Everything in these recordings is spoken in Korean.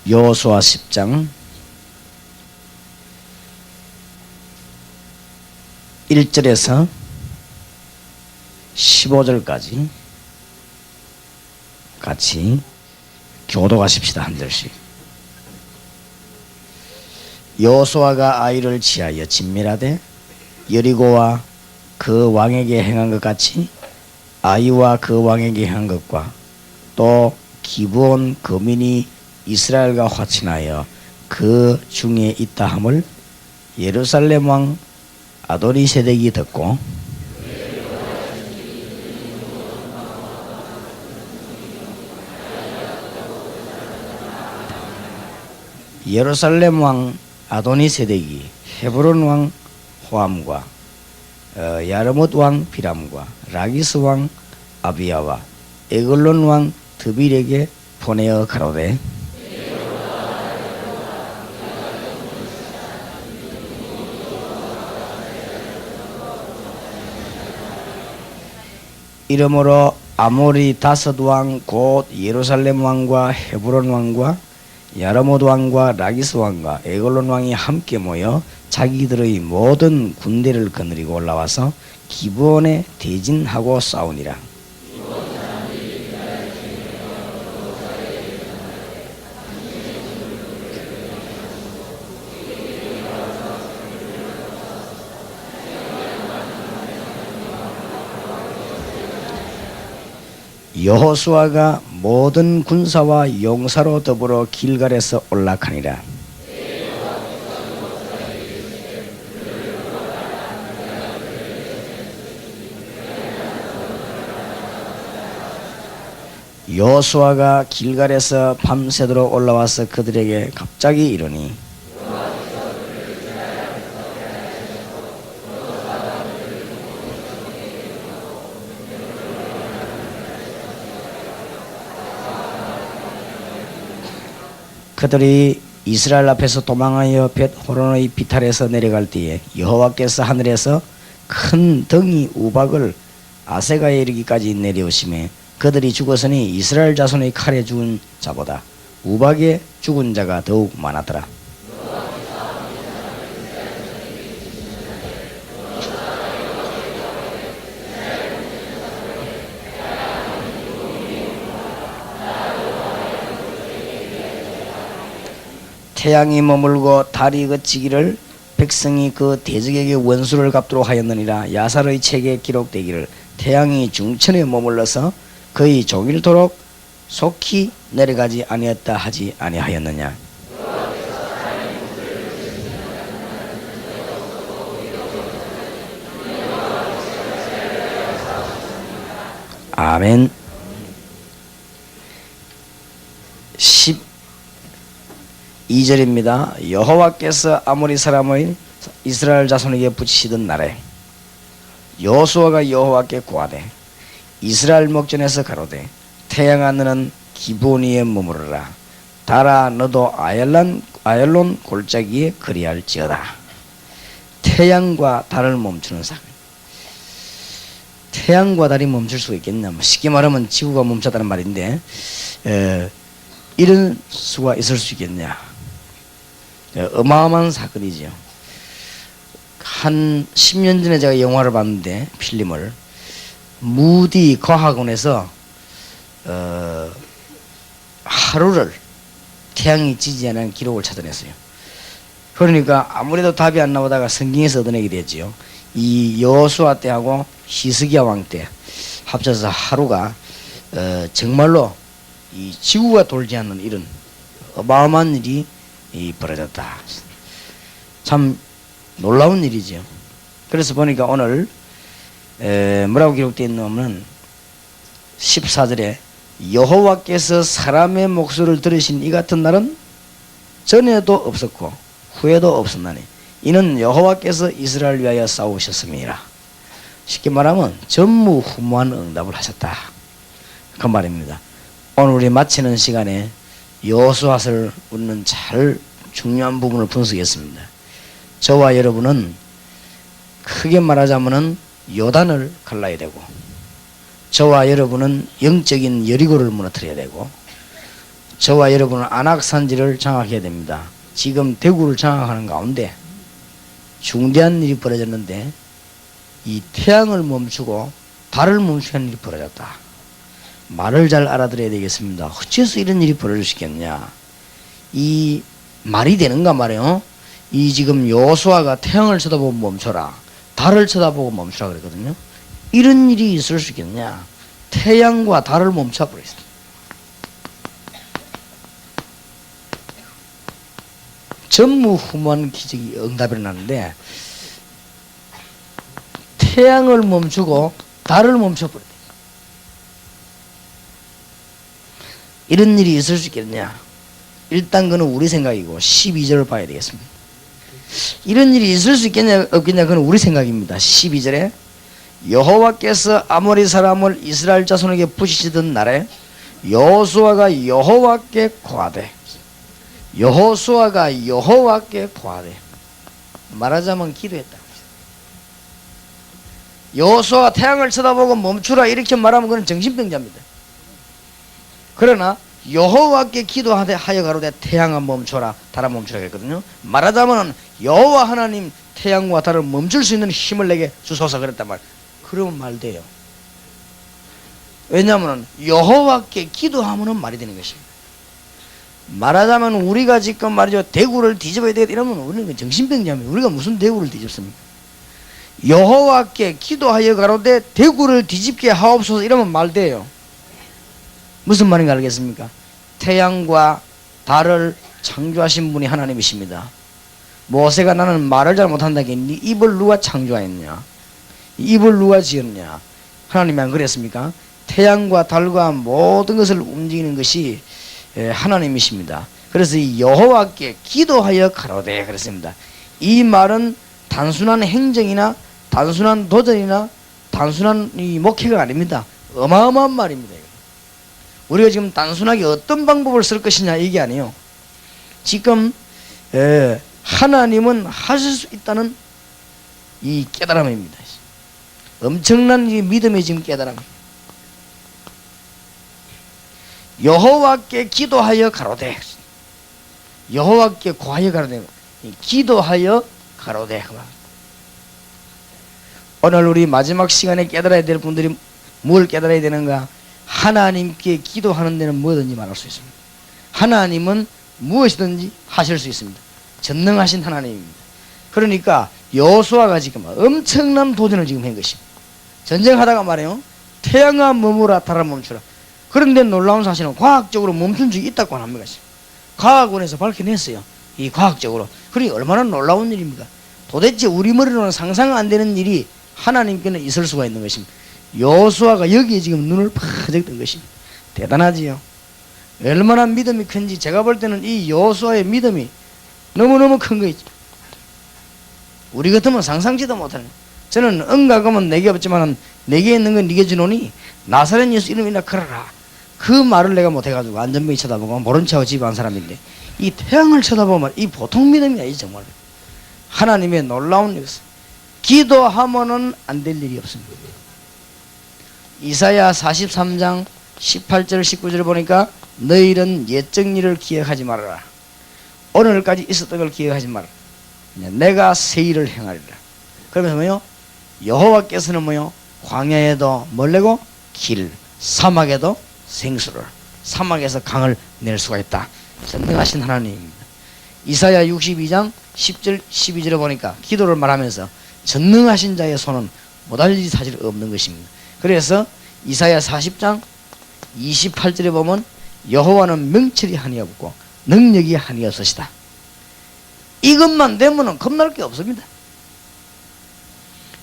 여호수아 10장 1절에서 15절까지 같이 교독하십시다. 한 절씩. 여호수아가 아이를 취하여 진멸하되 여리고와 그 왕에게 행한 것 같이 아이와 그 왕에게 행한 것과 또 기브온 거민이 이스라엘과 화친하여 그 중에 있다 함을 예루살렘 왕 아도니세덱이 듣고 예루살렘 왕 아도니세덱이 헤브론 왕 호암과 야르못 왕 비람과 라기스 왕 아비야와 에글론 왕 드빌에게 보내어 가로되 이러므로 아모리 다섯 왕 곧 예루살렘 왕과 헤브론 왕과 야르못 왕과 라기스 왕과 에글론 왕이 함께 모여 자기들의 모든 군대를 거느리고 올라와서 기브온에 대진하고 싸우니라. 여호수아가 모든 군사와 용사로 더불어 길갈에서 올라가니라. 여호수아가 길갈에서 밤새도록 올라와서 그들에게 갑자기 이르니 그들이 이스라엘 앞에서 도망하여 벳호론의 비탈에서 내려갈 때에 여호와께서 하늘에서 큰 덩이 우박을 아세가에 이르기까지 내려오시매 그들이 죽었으니 이스라엘 자손의 칼에 죽은 자보다 우박에 죽은 자가 더욱 많았더라. 태양이 머물고 달이 그치기를 백성이 그 대적에게 원수를 갚도록 하였느니라. 야살의 책에 기록되기를 태양이 중천에 머물러서 거의 종일토록 속히 내려가지 아니었다 하지 아니하였느냐. 아멘. 12절입니다. 여호와께서 아모리 사람의 이스라엘 자손에게 붙이시던 날에 여호수아가 여호와께 고하되 이스라엘 목전에서 가로되 태양아 너는 기브온 위에 머무르라. 달아 너도 아얄론 골짜기에 그리할지어다. 태양과 달을 멈추는 사건. 태양과 달이 멈출 수 있겠냐? 쉽게 말하면 지구가 멈췄다는 말인데 이런 수가 있을 수 있겠냐? 어마어마한 사건이죠. 한 10년 전에 제가 영화를 봤는데 필름을 무디 과학원에서 하루를 태양이 지지 않은 기록을 찾아냈어요. 그러니까 아무래도 답이 안 나오다가 성경에서 얻어내게 됐지요. 이 여호수아 때하고 히스기야 왕 때 합쳐서 하루가 정말로 이 지구가 돌지 않는 이런 어마어마한 일이 벌어졌다. 참 놀라운 일이죠. 그래서 보니까 오늘 뭐라고 기록되어 있냐면 14절에 여호와께서 사람의 목소리를 들으신 이 같은 날은 전에도 없었고 후에도 없었나니 이는 여호와께서 이스라엘 위하여 싸우셨음이니라. 쉽게 말하면 전무후무한 응답을 하셨다. 그 말입니다. 오늘 우리 마치는 시간에 여호수아를 우리는 잘 중요한 부분을 분석했습니다. 저와 여러분은 크게 말하자면은 요단을 갈라야 되고 저와 여러분은 영적인 여리고를 무너뜨려야 되고, 저와 여러분은 안악산지를 장악해야 됩니다. 지금 대구를 장악하는 가운데 중대한 일이 벌어졌는데, 이 태양을 멈추고 달을 멈추게 하는 일이 벌어졌다. 말을 잘 알아들어야 되겠습니다. 어째서 이런 일이 벌어질 수 있겠냐. 이 말이 되는가 말이에요. 이 지금 여호수아가 태양을 쳐다보고 멈춰라, 달을 쳐다보고 멈추라 그랬거든요. 이런 일이 있을 수 있겠냐. 태양과 달을 멈춰버렸습니다. 전무후무한 기적이 응답이 일어나는데, 태양을 멈추고 달을 멈춰버렸다. 이런 일이 있을 수 있겠냐. 일단 그는 우리 생각이고 12절을 봐야 되겠습니다. 이런 일이 있을 수 있겠냐 없겠냐 그는 우리 생각입니다. 12절에 여호와께서 아모리 사람을 이스라엘 자손에게 부시시던 날에 여호수아가 여호와께 고하되, 여호수아가 여호와께 고하되, 말하자면 기도했다. 여호수아가 태양을 쳐다보고 멈추라 이렇게 말하면 그는 정신병자입니다. 그러나 여호와께 기도하되 하여 가로되 태양아 멈춰라 달아 멈추라 그랬거든요. 말하자면 여호와 하나님 태양과 달을 멈출 수 있는 힘을 내게 주소서 그랬단 말. 그러면 말 돼요. 왜냐하면 여호와께 기도하면 말이 되는 것입니다. 말하자면 우리가 지금 말이죠, 대구를 뒤집어야 되겠다 이러면 우리는 정신병자입니다. 우리가 무슨 대구를 뒤집습니까? 여호와께 기도하여 가로되 대구를 뒤집게 하옵소서 이러면 말 돼요. 무슨 말인가 알겠습니까? 태양과 달을 창조하신 분이 하나님이십니다. 모세가 나는 말을 잘 못한다니 네 입을 누가 창조하였냐, 입을 누가 지었냐. 하나님이 안 그랬습니까? 태양과 달과 모든 것을 움직이는 것이 하나님이십니다. 그래서 이 여호와께 기도하여 가로되 그랬습니다. 이 말은 단순한 행정이나 단순한 도전이나 단순한 이 목회가 아닙니다. 어마어마한 말입니다. 우리가 지금 단순하게 어떤 방법을 쓸 것이냐 이게 아니에요. 지금 하나님은 하실 수 있다는 이 깨달음입니다. 엄청난 이 믿음의 지금 깨달음. 여호와께 기도하여 가로되, 여호와께 고하여 가로되, 기도하여 가로되. 오늘 우리 마지막 시간에 깨달아야 될 분들이 뭘 깨달아야 되는가? 하나님께 기도하는 데는 뭐든지 말할 수 있습니다. 하나님은 무엇이든지 하실 수 있습니다. 전능하신 하나님입니다. 그러니까 여호수아가 지금 엄청난 도전을 지금 한 것입니다. 전쟁하다가 말이에요, 태양아 머무라 달아 멈추라. 그런데 놀라운 사실은 과학적으로 멈춘 적이 있다고 합니다. 과학원에서 밝혀냈어요. 이 과학적으로. 그러니 얼마나 놀라운 일입니까? 도대체 우리 머리로는 상상 안 되는 일이 하나님께는 있을 수가 있는 것입니다. 여호수아가 여기에 지금 눈을 파적 뜬 것입니다. 대단하지요. 얼마나 믿음이 큰지 제가 볼 때는 이 여호수아의 믿음이 너무너무 큰 거 있죠. 우리 같으면 상상지도 못하는. 저는 응가금은 내게 없지만 내게 있는 건 네게 주노니 나사렛 예수 이름이나 걸어라. 그 말을 내가 못해가지고 안전병이 쳐다보고 모른 척하고 집에 간 사람인데, 이 태양을 쳐다보면 이 보통 믿음이 아니지. 정말 하나님의 놀라운 일. 기도하면은 안 될 일이 없습니다. 이사야 43장 18절 19절 보니까 너희는 옛적 일을 기억하지 말아라. 오늘까지 있었던 걸 기억하지 말아라. 내가 새 일을 행하리라. 그러면서 뭐요? 여호와께서는 뭐요? 광야에도 뭘 내고? 길, 사막에도 생수를, 사막에서 강을 낼 수가 있다. 전능하신 하나님입니다. 이사야 62장 10절 12절에 보니까 기도를 말하면서 전능하신 자의 손은 못할 일이 사실 없는 것입니다. 그래서 이사야 40장 28절에 보면 여호와는 명철이 한이 없고 능력이 한이 없으시다. 이것만 되면은 겁날 게 없습니다.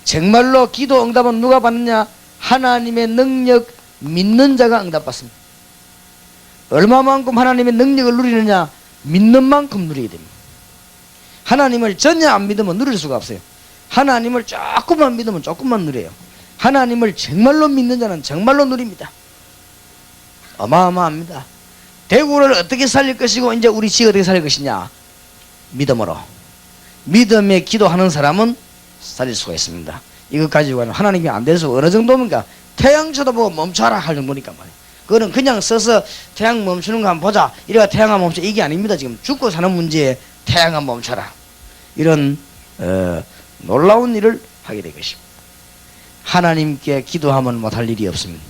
정말로 기도 응답은 누가 받느냐? 하나님의 능력 믿는 자가 응답받습니다. 얼마만큼 하나님의 능력을 누리느냐? 믿는 만큼 누리게 됩니다. 하나님을 전혀 안 믿으면 누릴 수가 없어요. 하나님을 조금만 믿으면 조금만 누려요. 하나님을 정말로 믿는 자는 정말로 누립니다. 어마어마합니다. 대구를 어떻게 살릴 것이고 이제 우리 지역 어떻게 살릴 것이냐? 믿음으로. 믿음에 기도하는 사람은 살릴 수가 있습니다. 이것 가지고는 하나님이 안 돼서 어느 정도입니까? 태양 쳐다보고 멈춰라 할 정도니까 말이에요. 그거는 그냥 써서 태양 멈추는 거 한번 보자 이래가 태양아 멈춰 이게 아닙니다. 지금 죽고 사는 문제에 태양아 멈춰라 이런 놀라운 일을 하게 될 것입니다. 하나님께 기도하면 못할 일이 없습니다.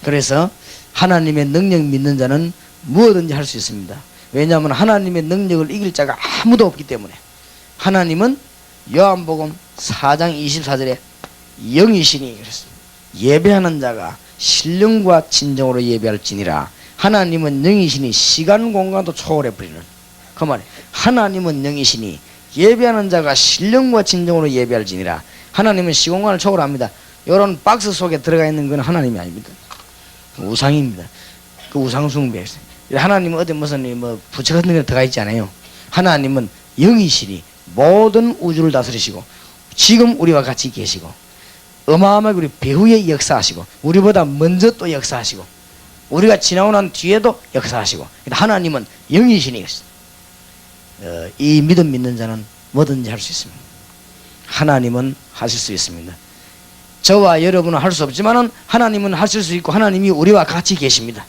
그래서 하나님의 능력 믿는 자는 무엇든지 할 수 있습니다. 왜냐하면 하나님의 능력을 이길 자가 아무도 없기 때문에. 하나님은 요한복음 4장 24절에 영이시니 그랬습니다. 예배하는 자가 신령과 진정으로 예배할지니라. 하나님은 영이시니 시간 공간도 초월해 버리는 그 말이 하나님은 영이시니 예배하는 자가 신령과 진정으로 예배할지니라. 하나님은 시공간을 초월합니다. 이런 박스 속에 들어가 있는 건 하나님이 아닙니다. 우상입니다. 그 우상 숭배였어요. 하나님은 어디 무슨 뭐 부처 같은 데 들어가 있지 않아요. 하나님은 영이시니 모든 우주를 다스리시고 지금 우리와 같이 계시고 어마어마하게 우리 배후에 역사하시고 우리보다 먼저 또 역사하시고 우리가 지나고 난 뒤에도 역사하시고 하나님은 영이시니 이 믿음 믿는 자는 뭐든지 할 수 있습니다. 하나님은 하실 수 있습니다. 저와 여러분은 할 수 없지만은 하나님은 하실 수 있고 하나님이 우리와 같이 계십니다.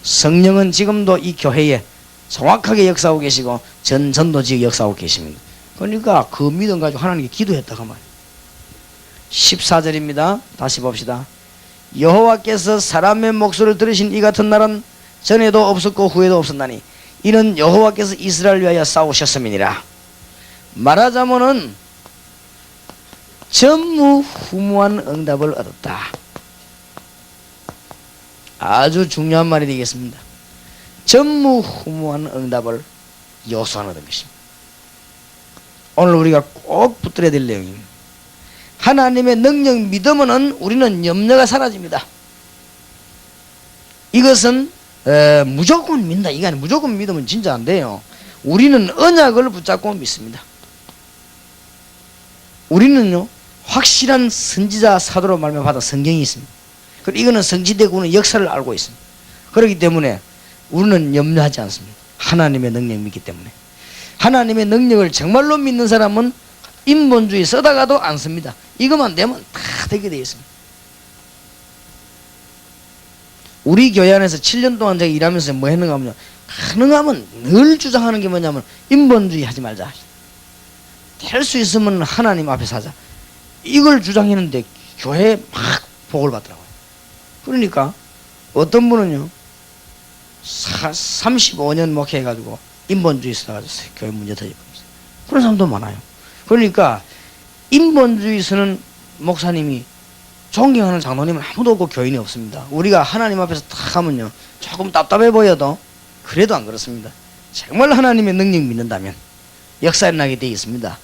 성령은 지금도 이 교회에 정확하게 역사하고 계시고 전도지역 역사하고 계십니다. 그러니까 그 믿음 가지고 하나님께 기도했다 그 말이에요. 14절입니다. 다시 봅시다. 여호와께서 사람의 목소리를 들으신 이 같은 날은 전에도 없었고 후에도 없었나니 이는 여호와께서 이스라엘 위하여 싸우셨음이니라. 말하자면은 전무후무한 응답을 얻었다. 아주 중요한 말이 되겠습니다. 전무후무한 응답을 요소안 얻은 것입니다. 오늘 우리가 꼭 붙들어야 될 내용입니다. 하나님의 능력 믿으면은 우리는 염려가 사라집니다. 이것은 무조건 믿는다. 이게 아니라 무조건 믿으면 진짜 안 돼요. 우리는 언약을 붙잡고 믿습니다. 우리는요 확실한 선지자 사도로 말미암아 받은 성경이 있습니다. 그리고 이거는 성취되고 있는 역사를 알고 있습니다. 그렇기 때문에 우리는 염려하지 않습니다. 하나님의 능력 믿기 때문에. 하나님의 능력을 정말로 믿는 사람은 인본주의 쓰다가도 안 씁니다. 이것만 되면 다 되게 되어 있습니다. 우리 교회 안에서 7년 동안 제가 일하면서 뭐 했는가 하면 가능하면 늘 주장하는 게 뭐냐면 인본주의 하지 말자. 될 수 있으면 하나님 앞에서 하자. 이걸 주장했는데 교회에 막 복을 받더라고요. 그러니까 어떤 분은요 35년 목회해가지고 인본주의 써가지고 교회 문제 터져버렸어요. 그런 사람도 많아요. 그러니까 인본주의 쓰는 목사님이 존경하는 장로님은 아무도 없고 교인이 없습니다. 우리가 하나님 앞에서 딱 하면요 조금 답답해 보여도 그래도 안 그렇습니다. 정말 하나님의 능력 믿는다면 역사에 나게 되어 있습니다.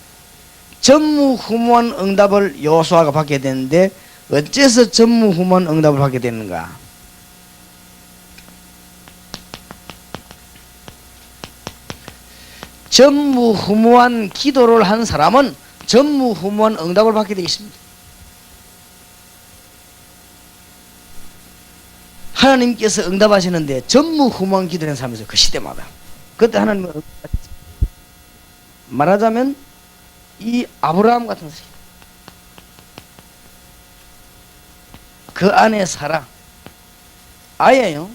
전무후무한 응답을 여호수아가 받게 되는데 어째서 전무후무한 응답을 받게 되는가? 전무후무한 기도를 한 사람은 전무후무한 응답을 받게 되어 있습니다. 하나님께서 응답하시는데 전무후무한 기도를 한 사람이 있어요. 그 시대마다. 그때 하나님은 말하자면 이 아브라함 같은 사람, 그 안에 사라, 아예요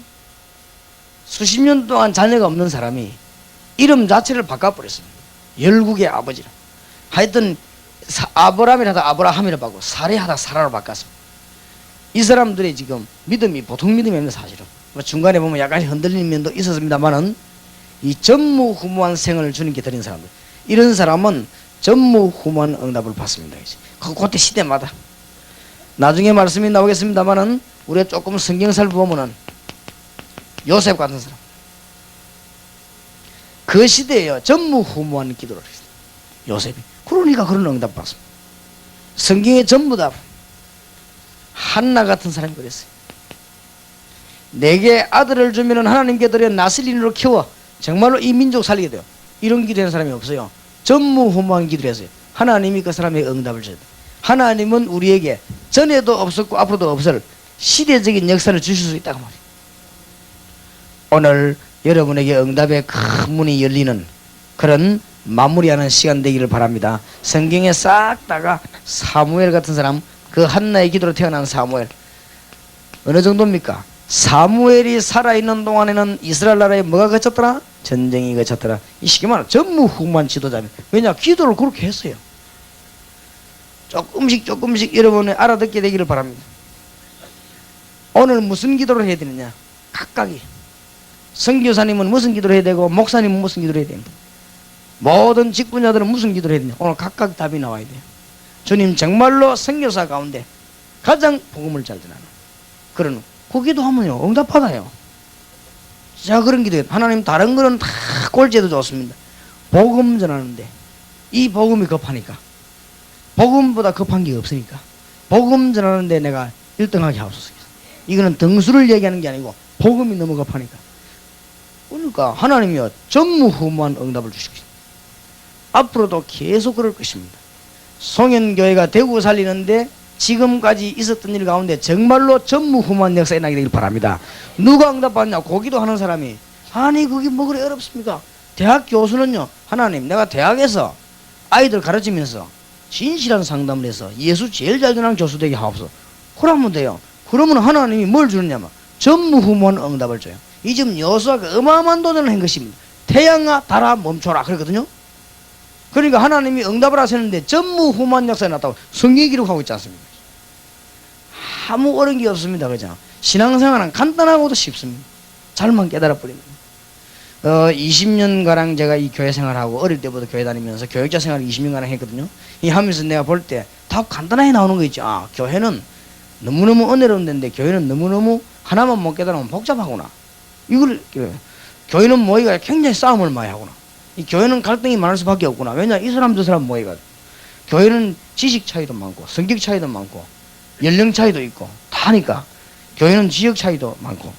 수십 년 동안 자녀가 없는 사람이 이름 자체를 바꿔버렸습니다. 열국의 아버지라. 하여튼 아브라함이라다 아브라함이라 바꾸고 사레하다 사라로 바꿨습니다. 이 사람들이 지금 믿음이 보통 믿음이 아닙니다. 사실은 중간에 보면 약간 흔들리는 면도 있었습니다만은 이 전무후무한 생을 주님께 드린 사람들, 이런 사람은 전무후무한 응답을 받습니다. 그때 시대마다 나중에 말씀이 나오겠습니다만은 우리가 조금 성경 살펴보면은 요셉 같은 사람, 그 시대에요 전무후무한 기도를 했어요. 요셉이. 그러니까 그런 응답 받습니다. 성경에 전부 다 한나 같은 사람이 그랬어요. 내게 아들을 주면은 하나님께 드려 나슬린으로 키워 정말로 이 민족 살리게 돼요. 이런 기도하는 사람이 없어요. 전무후무한 기도를 했어요. 하나님이 그 사람에게 응답을 줘야 돼요. 하나님은 우리에게 전에도 없었고 앞으로도 없을 시대적인 역사를 주실 수 있다고 말해요. 오늘 여러분에게 응답의 큰 문이 열리는 그런 마무리하는 시간 되기를 바랍니다. 성경에 싹 다가 사무엘 같은 사람, 그 한나의 기도로 태어난 사무엘, 어느 정도입니까? 사무엘이 살아있는 동안에는 이스라엘 나라에 뭐가 거쳤더라? 전쟁이 거쳤더라. 이 쉽게 말하면 전무후무한 지도자입니다. 왜냐? 기도를 그렇게 했어요. 조금씩 여러분이 알아듣게 되기를 바랍니다. 오늘 무슨 기도를 해야 되느냐? 각각이. 선교사님은 무슨 기도를 해야 되고, 목사님은 무슨 기도를 해야 됩니다. 모든 직분자들은 무슨 기도를 해야 되냐? 오늘 각각 답이 나와야 돼요. 주님, 정말로 선교사 가운데 가장 복음을 잘 전하는 그런 그 기도하면요 응답받아요. 제가 그런 기도해요. 하나님, 다른 거는 다 꼴찌해도 좋습니다. 복음 전하는데 이 복음이 급하니까, 복음보다 급한 게 없으니까 복음 전하는데 내가 1등하게 하옵소서. 이거는 등수를 얘기하는 게 아니고 복음이 너무 급하니까. 그러니까 하나님이요 전무후무한 응답을 주시겠습니다. 앞으로도 계속 그럴 것입니다. 송현교회가 대구 살리는데 지금까지 있었던 일 가운데 정말로 전무후무한 역사가 나게 되길 바랍니다. 누가 응답받냐? 고기도 하는 사람이. 아니 그게 뭐 그래 어렵습니까? 대학 교수는요, 하나님 내가 대학에서 아이들 가르치면서 진실한 상담을 해서 예수 제일 잘 전하는 교수 되게 하옵소서. 그러면 돼요. 그러면 하나님이 뭘 주느냐면 전무후무한 응답을 줘요. 이 지금 여호수아가 어마어마한 도전을 한 것입니다. 태양아 달아 멈춰라 그러거든요. 그러니까 하나님이 응답을 하시는데 전무후무한 역사가 났다고 성경이 기록하고 있지 않습니까? 아무 어려운 게 없습니다. 그죠? 신앙생활은 간단하고도 쉽습니다. 잘만 깨달아 버리면. 20년가량 제가 이 교회 생활하고 어릴 때부터 교회 다니면서 교육자 생활을 20년가량 했거든요. 이 하면서 내가 볼 때 다 간단하게 나오는 거 있죠. 아, 교회는 너무너무 은혜로운 데인데 교회는 너무너무 하나만 못 깨달으면 복잡하구나. 이걸 교회는 모이가 굉장히 싸움을 많이 하구나. 이 교회는 갈등이 많을 수밖에 없구나. 왜냐? 이 사람 저 사람 모이가 교회는 지식 차이도 많고 성격 차이도 많고 연령 차이도 있고 다 하니까 교회는 지역 차이도 많고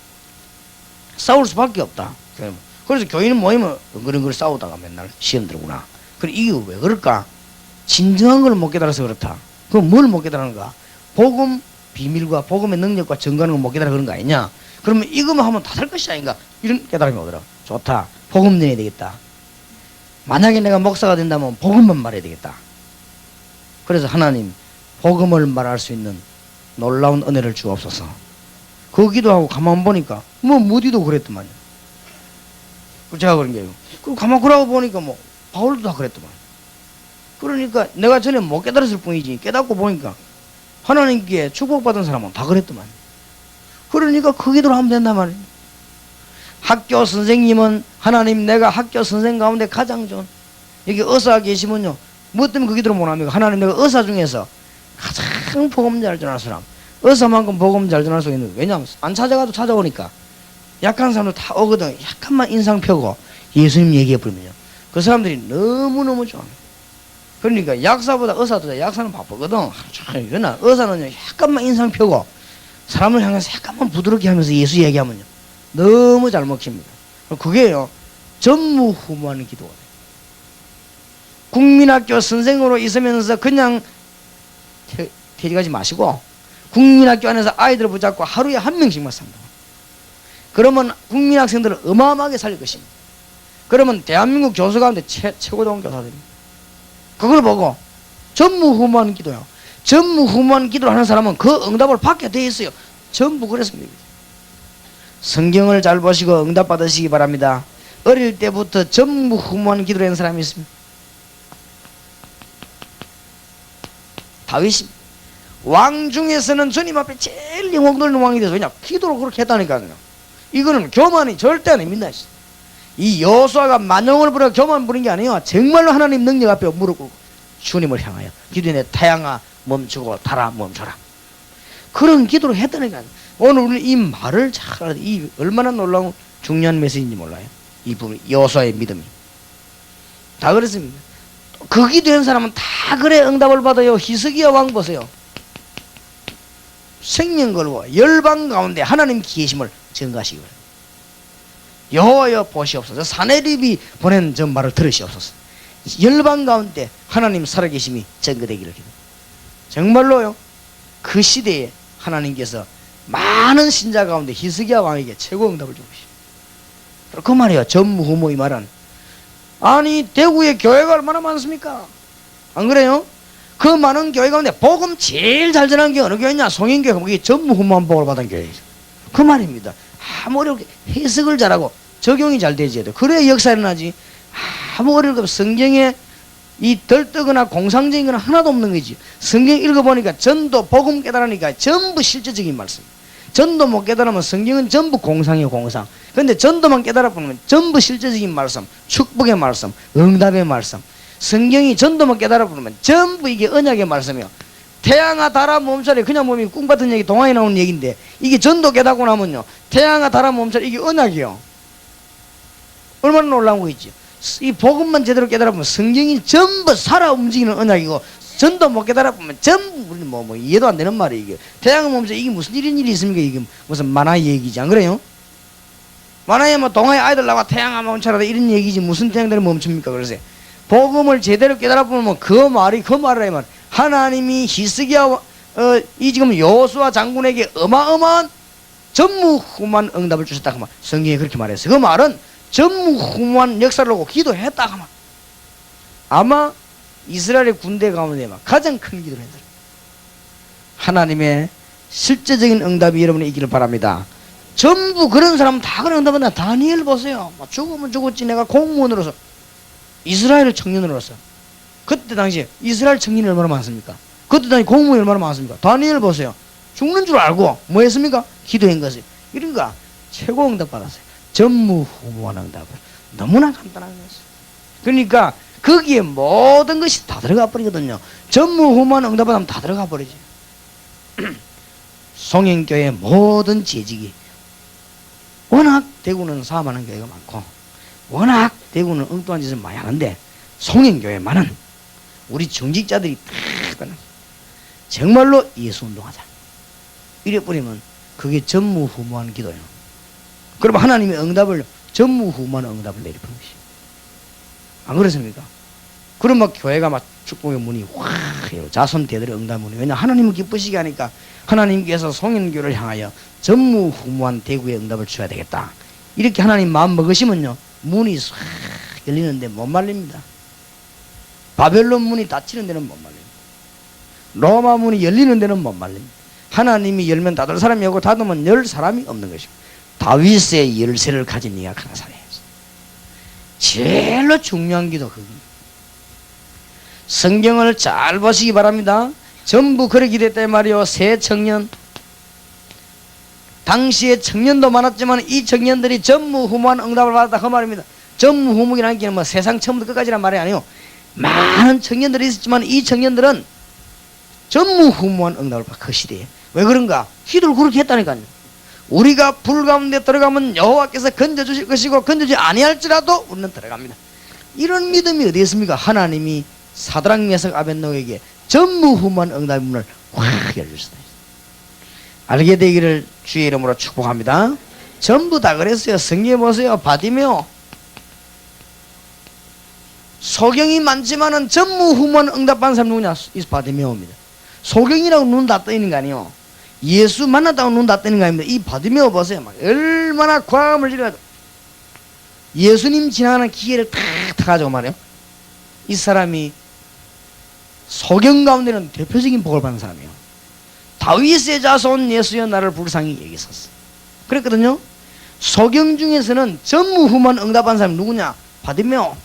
싸울 수밖에 없다. 그래서 교회는 모이면 그런 싸우다가 맨날 시험 들구나. 그래 이게 왜 그럴까? 진정한 걸 못 깨달아서 그렇다. 그럼 뭘 못 깨달은가? 복음 비밀과 복음의 능력과 증거하는 걸 못 깨달아 그런 거 아니냐? 그러면 이거만 하면 다 살 것이 아닌가? 이런 깨달음이 오더라. 좋다. 복음 내야 되겠다. 만약에 내가 목사가 된다면 복음만 말해야 되겠다. 그래서 하나님 복음을 말할 수 있는 놀라운 은혜를 주옵소서. 그 기도하고 가만 보니까 뭐 무디도 그랬더만요. 제가 그런 게요. 그 가만 그러고 보니까 뭐 바울도 다 그랬더만. 그러니까 내가 전에 못 깨달았을 뿐이지 깨닫고 보니까 하나님께 축복받은 사람은 다 그랬더만. 그러니까 그 기도를 하면 된단 말이에요. 학교 선생님은 하나님 내가 학교 선생 가운데 가장 좋은 여기 의사 계시면요 뭐 때문에 그 기도를 못합니까? 하나님 내가 의사 중에서 가장 복음 잘 전할 사람, 의사만큼 복음 잘 전할 수 있는. 왜냐하면 안 찾아가도 찾아오니까 약한 사람도 다 오거든. 약간만 인상 펴고 예수님 얘기해버리면요 그 사람들이 너무너무 좋아합니다. 그러니까 약사보다 의사도 약사는 바쁘거든. 그러나 의사는요 약간만 인상 펴고 사람을 향해서 약간만 부드럽게 하면서 예수 얘기하면요 너무 잘 먹힙니다. 그게요 전무후무한 기도가 돼요. 국민학교 선생으로 있으면서 그냥 퇴직하지 마시고 국민학교 안에서 아이들을 붙잡고 하루에 한 명씩만 산다. 그러면 국민학생들을 어마어마하게 살릴 것입니다. 그러면 대한민국 교수 가운데 최고 좋은 교사들입니다. 그걸 보고 전무후무한 기도요. 전무후무한 기도를 하는 사람은 그 응답을 받게 돼 있어요. 전부 그랬습니다. 성경을 잘 보시고 응답 받으시기 바랍니다. 어릴 때부터 전무후무한 기도를 하는 사람이 있습니다. 다윗입니다. 왕 중에서는 주님 앞에 제일 영광 돌리는 왕이 돼서 왜냐? 기도를 그렇게 했다니까요. 이거는 교만이 절대 아닙니다. 이 여호수아가 만영을 부려 교만 부린 게 아니에요. 정말로 하나님 능력 앞에 무릎 꿇고 주님을 향하여 기도에 태양아 멈추고 달아 멈춰라. 그런 기도를 했다니까요. 오늘 우리 이 말을 잘 알아야 돼. 이 얼마나 놀라운 중요한 메시지인지 몰라요. 이 부분 여호수아의 믿음이 다 그렇습니다. 그 기도한 사람은 다 그래 응답을 받아요. 히스기야 왕 보세요. 생명 걸고 열방 가운데 하나님 계심을 증거하시기 바랍니다. 여호와여 보시옵소서. 사내립이 보낸 저 말을 들으시옵소서. 열방 가운데 하나님 살아계심이 증거되기를 기도합니다. 정말로요 그 시대에 하나님께서 많은 신자 가운데 히스기야 왕에게 최고 응답을 주고 계십니다. 그 말이에요. 전무후무 이 말은. 아니 대구에 교회가 얼마나 많습니까? 안 그래요? 그 많은 교회 가운데 복음 제일 잘 전하는 게 어느 교회냐? 송영교회가 그게 전무후무한 복을 받은 교회예요. 그 말입니다. 아무 어렵게 해석을 잘하고 적용이 잘 되지. 그래야 역사 일어나지. 아무 어렵게 성경에 이 덜뜨거나 공상적인 건 하나도 없는 거지. 성경 읽어보니까 전도 복음 깨달으니까 전부 실제적인 말씀. 전도 못 깨달으면 성경은 전부 공상이에요. 공상. 근데 전도만 깨달아보면 전부 실제적인 말씀, 축복의 말씀, 응답의 말씀. 성경이 전도만 깨달아보면 전부 이게 언약의 말씀이에요. 태양아 달아 몸살이 그냥 몸이 꿈같은 얘기, 동화에 나오는 얘기인데 이게 전도 깨닫고 나면요, 태양아 달아 몸살이 이게 언약이에요. 얼마나 놀라운 거 있지. 이 복음만 제대로 깨달아보면 성경이 전부 살아 움직이는 언약이고, 전도 못 깨달아보면 전부 우리는 뭐 이해도 안 되는 말이에요. 이게 태양의 몸살 이게 무슨 이런 일이 있습니까? 이게 무슨 만화 얘기지, 안 그래요? 만화에 뭐 동화에 아이들 나와 태양아 멈춰라 이런 얘기지 무슨 태양들이 멈춥니까? 그래서 복음을 제대로 깨달아보면 그 말을 하면 하나님이 히스기야 이 지금 여호수아 장군에게 어마어마한 전무후무한 응답을 주셨다 그 말. 성경에 그렇게 말했어요. 그 말은 전무후무한 역사를 하고 기도했다 그 말. 아마 이스라엘의 군대 가운데 가장 큰 기도를 했어요. 하나님의 실제적인 응답이 여러분에 있기를 바랍니다. 전부 그런 사람은 다 그런 응답한다. 다니엘 보세요. 죽으면 죽었지 내가 공무원으로서 이스라엘 청년으로서 그때 당시에 이스라엘 청년이 얼마나 많습니까? 그때 당시 공무원이 얼마나 많습니까? 다니엘 보세요. 죽는 줄 알고 뭐 했습니까? 기도한 것을. 이런가 최고 응답 받았어요. 전무후무한 응답을. 너무나 간단한 것이에요. 그러니까 거기에 모든 것이 다 들어가 버리거든요. 전무후무한 응답을 하면 다 들어가 버리지. 송영교회 모든 재직이 워낙 대구는 사업하는 교회가 많고 워낙 대구는 엉뚱한 짓을 많이 하는데 송영교회만은 우리 정직자들이 다 정말로 예수운동하자 이래 버리면 그게 전무후무한 기도예요. 그러면 하나님의 응답을 전무후무한 응답을 내리는 것이 안 그렇습니까? 그럼 막 교회가 막 축복의 문이 확 해요. 자손 대들의 응답 문이. 왜냐 하나님을 기쁘시게 하니까 하나님께서 송영교를 향하여 전무후무한 대구의 응답을 줘야 되겠다. 이렇게 하나님 마음 먹으시면요 문이 싹 열리는데 못 말립니다. 바벨론 문이 닫히는 데는 못 말립니다. 로마 문이 열리는 데는 못 말립니다. 하나님이 열면 닫을 사람이 없고 닫으면 열 사람이 없는 것입니다. 다윗의 열쇠를 가진 이가 하나 살아야지. 제일로 중요한 기도 그겁니다. 성경을 잘 보시기 바랍니다. 전부 그렇게 기도했단 말이요. 새 청년 당시에 청년도 많았지만 이 청년들이 전무후무한 응답을 받았다 그 말입니다. 전무후무이라는 게 뭐 세상 처음부터 끝까지란 말이 아니에요. 많은 청년들이 있었지만 이 청년들은 전무후무한 응답을 받아 그 시대에. 왜 그런가? 기도를 그렇게 했다니까요. 우리가 불 가운데 들어가면 여호와께서 건져주실 것이고 건져주지 아니할지라도 우리는 들어갑니다. 이런 믿음이 어디 있습니까? 하나님이 사드락 메삭 아벳노고에게 전무후무한 응답의 문을 확 열어주셨다. 알게 되기를 주의 이름으로 축복합니다. 전부 다 그랬어요. 성경에 보세요. 바디메오 소경이 많지만은 전무후무한 응답받은 사람 누구냐? 이 바디메오입니다. 소경이라고 눈 다 떠있는 거 아니에요. 예수 만났다고 눈 다 뜨는 거 아닙니다. 이 바디메오 보세요. 막 얼마나 과음을 지르가지고 예수님 지나가는 기회를 탁 타가지고 말이에요. 이 사람이 소경 가운데는 대표적인 복을 받는 사람이에요. 다윗의 자손 예수여 나를 불쌍히 여기소서 그랬거든요. 소경 중에서는 전무후무한 응답한 사람이 누구냐? 바디메오.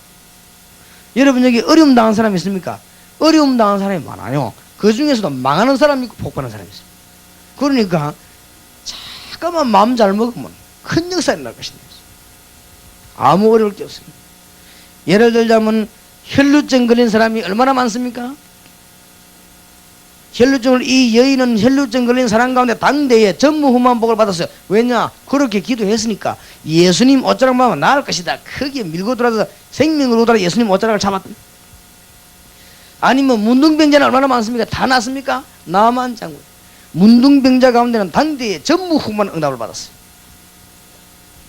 여러분 여기 어려움 당한 사람이 있습니까? 어려움 당한 사람이 많아요. 그 중에서도 망하는 사람이 있고 복받는 사람이 있어요. 그러니까 잠깐만 마음 잘 먹으면 큰 역사가 날 것입니다. 아무 어려울 게 없습니다. 예를 들자면 혈루증 걸린 사람이 얼마나 많습니까? 혈루증을 이 여인은 혈루증 걸린 사람 가운데 당대에 전무후무한 복을 받았어요. 왜냐? 그렇게 기도했으니까 예수님 옷자락 보면 나을 것이다. 크게 밀고 들어서 생명을 얻으라 예수님 옷자락을 잡았던. 아니면 문둥병자는 얼마나 많습니까? 다 났습니까? 나만 장군. 문둥병자 가운데는 당대에 전무후무한 응답을 받았어요.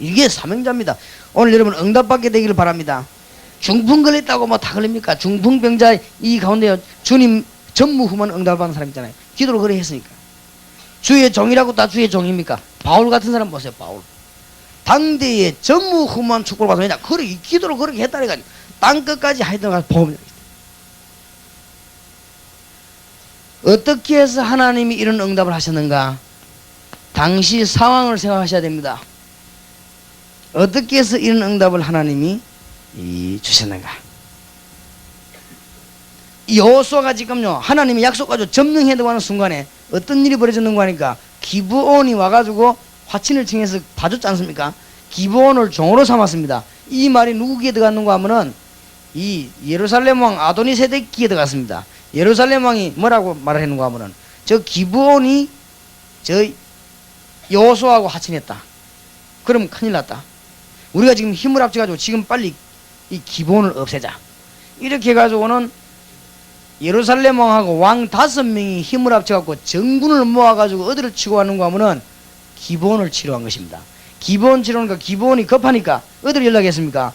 이게 사명자입니다. 오늘 여러분 응답받게 되기를 바랍니다. 중풍 걸렸다고 뭐 다 걸립니까? 중풍병자 이 가운데 주님 전무후무한 응답을 받는 사람 있잖아요. 기도를 그래 했으니까. 주의 종이라고 다 주의 종입니까? 바울 같은 사람 보세요. 바울 당대에 전무후무한 축복을 받으면 그래 기도를 그렇게 했다니까 땅끝까지 하여튼 가서 보면 어떻게 해서 하나님이 이런 응답을 하셨는가? 당시 상황을 생각하셔야 됩니다. 어떻게 해서 이런 응답을 하나님이 주셨는가? 여호수아가 지금요 하나님이 약속가지고 점령해도 하는 순간에 어떤 일이 벌어졌는가 하니까 기브온이 와가지고 화친을 청해서 봐줬지 않습니까? 기브온을 종으로 삼았습니다. 이 말이 누구 귀에 들어갔는가 하면은 이 예루살렘 왕 아도니세덱 귀에 들어갔습니다. 예루살렘 왕이 뭐라고 말했는가 하면은 저 기브온이 저 여호수아하고 화친했다. 그럼 큰일 났다. 우리가 지금 힘을 합쳐가지고 지금 빨리 이 기브온을 없애자. 이렇게 해가지고는 예루살렘 왕하고 왕 5명이 힘을 합쳐갖고 정군을 모아가지고 어디를 치고 가는가 하면은 기브온을 치러 간 것입니다. 기브온 치러니까 기브온이 급하니까 어디를 연락했습니까?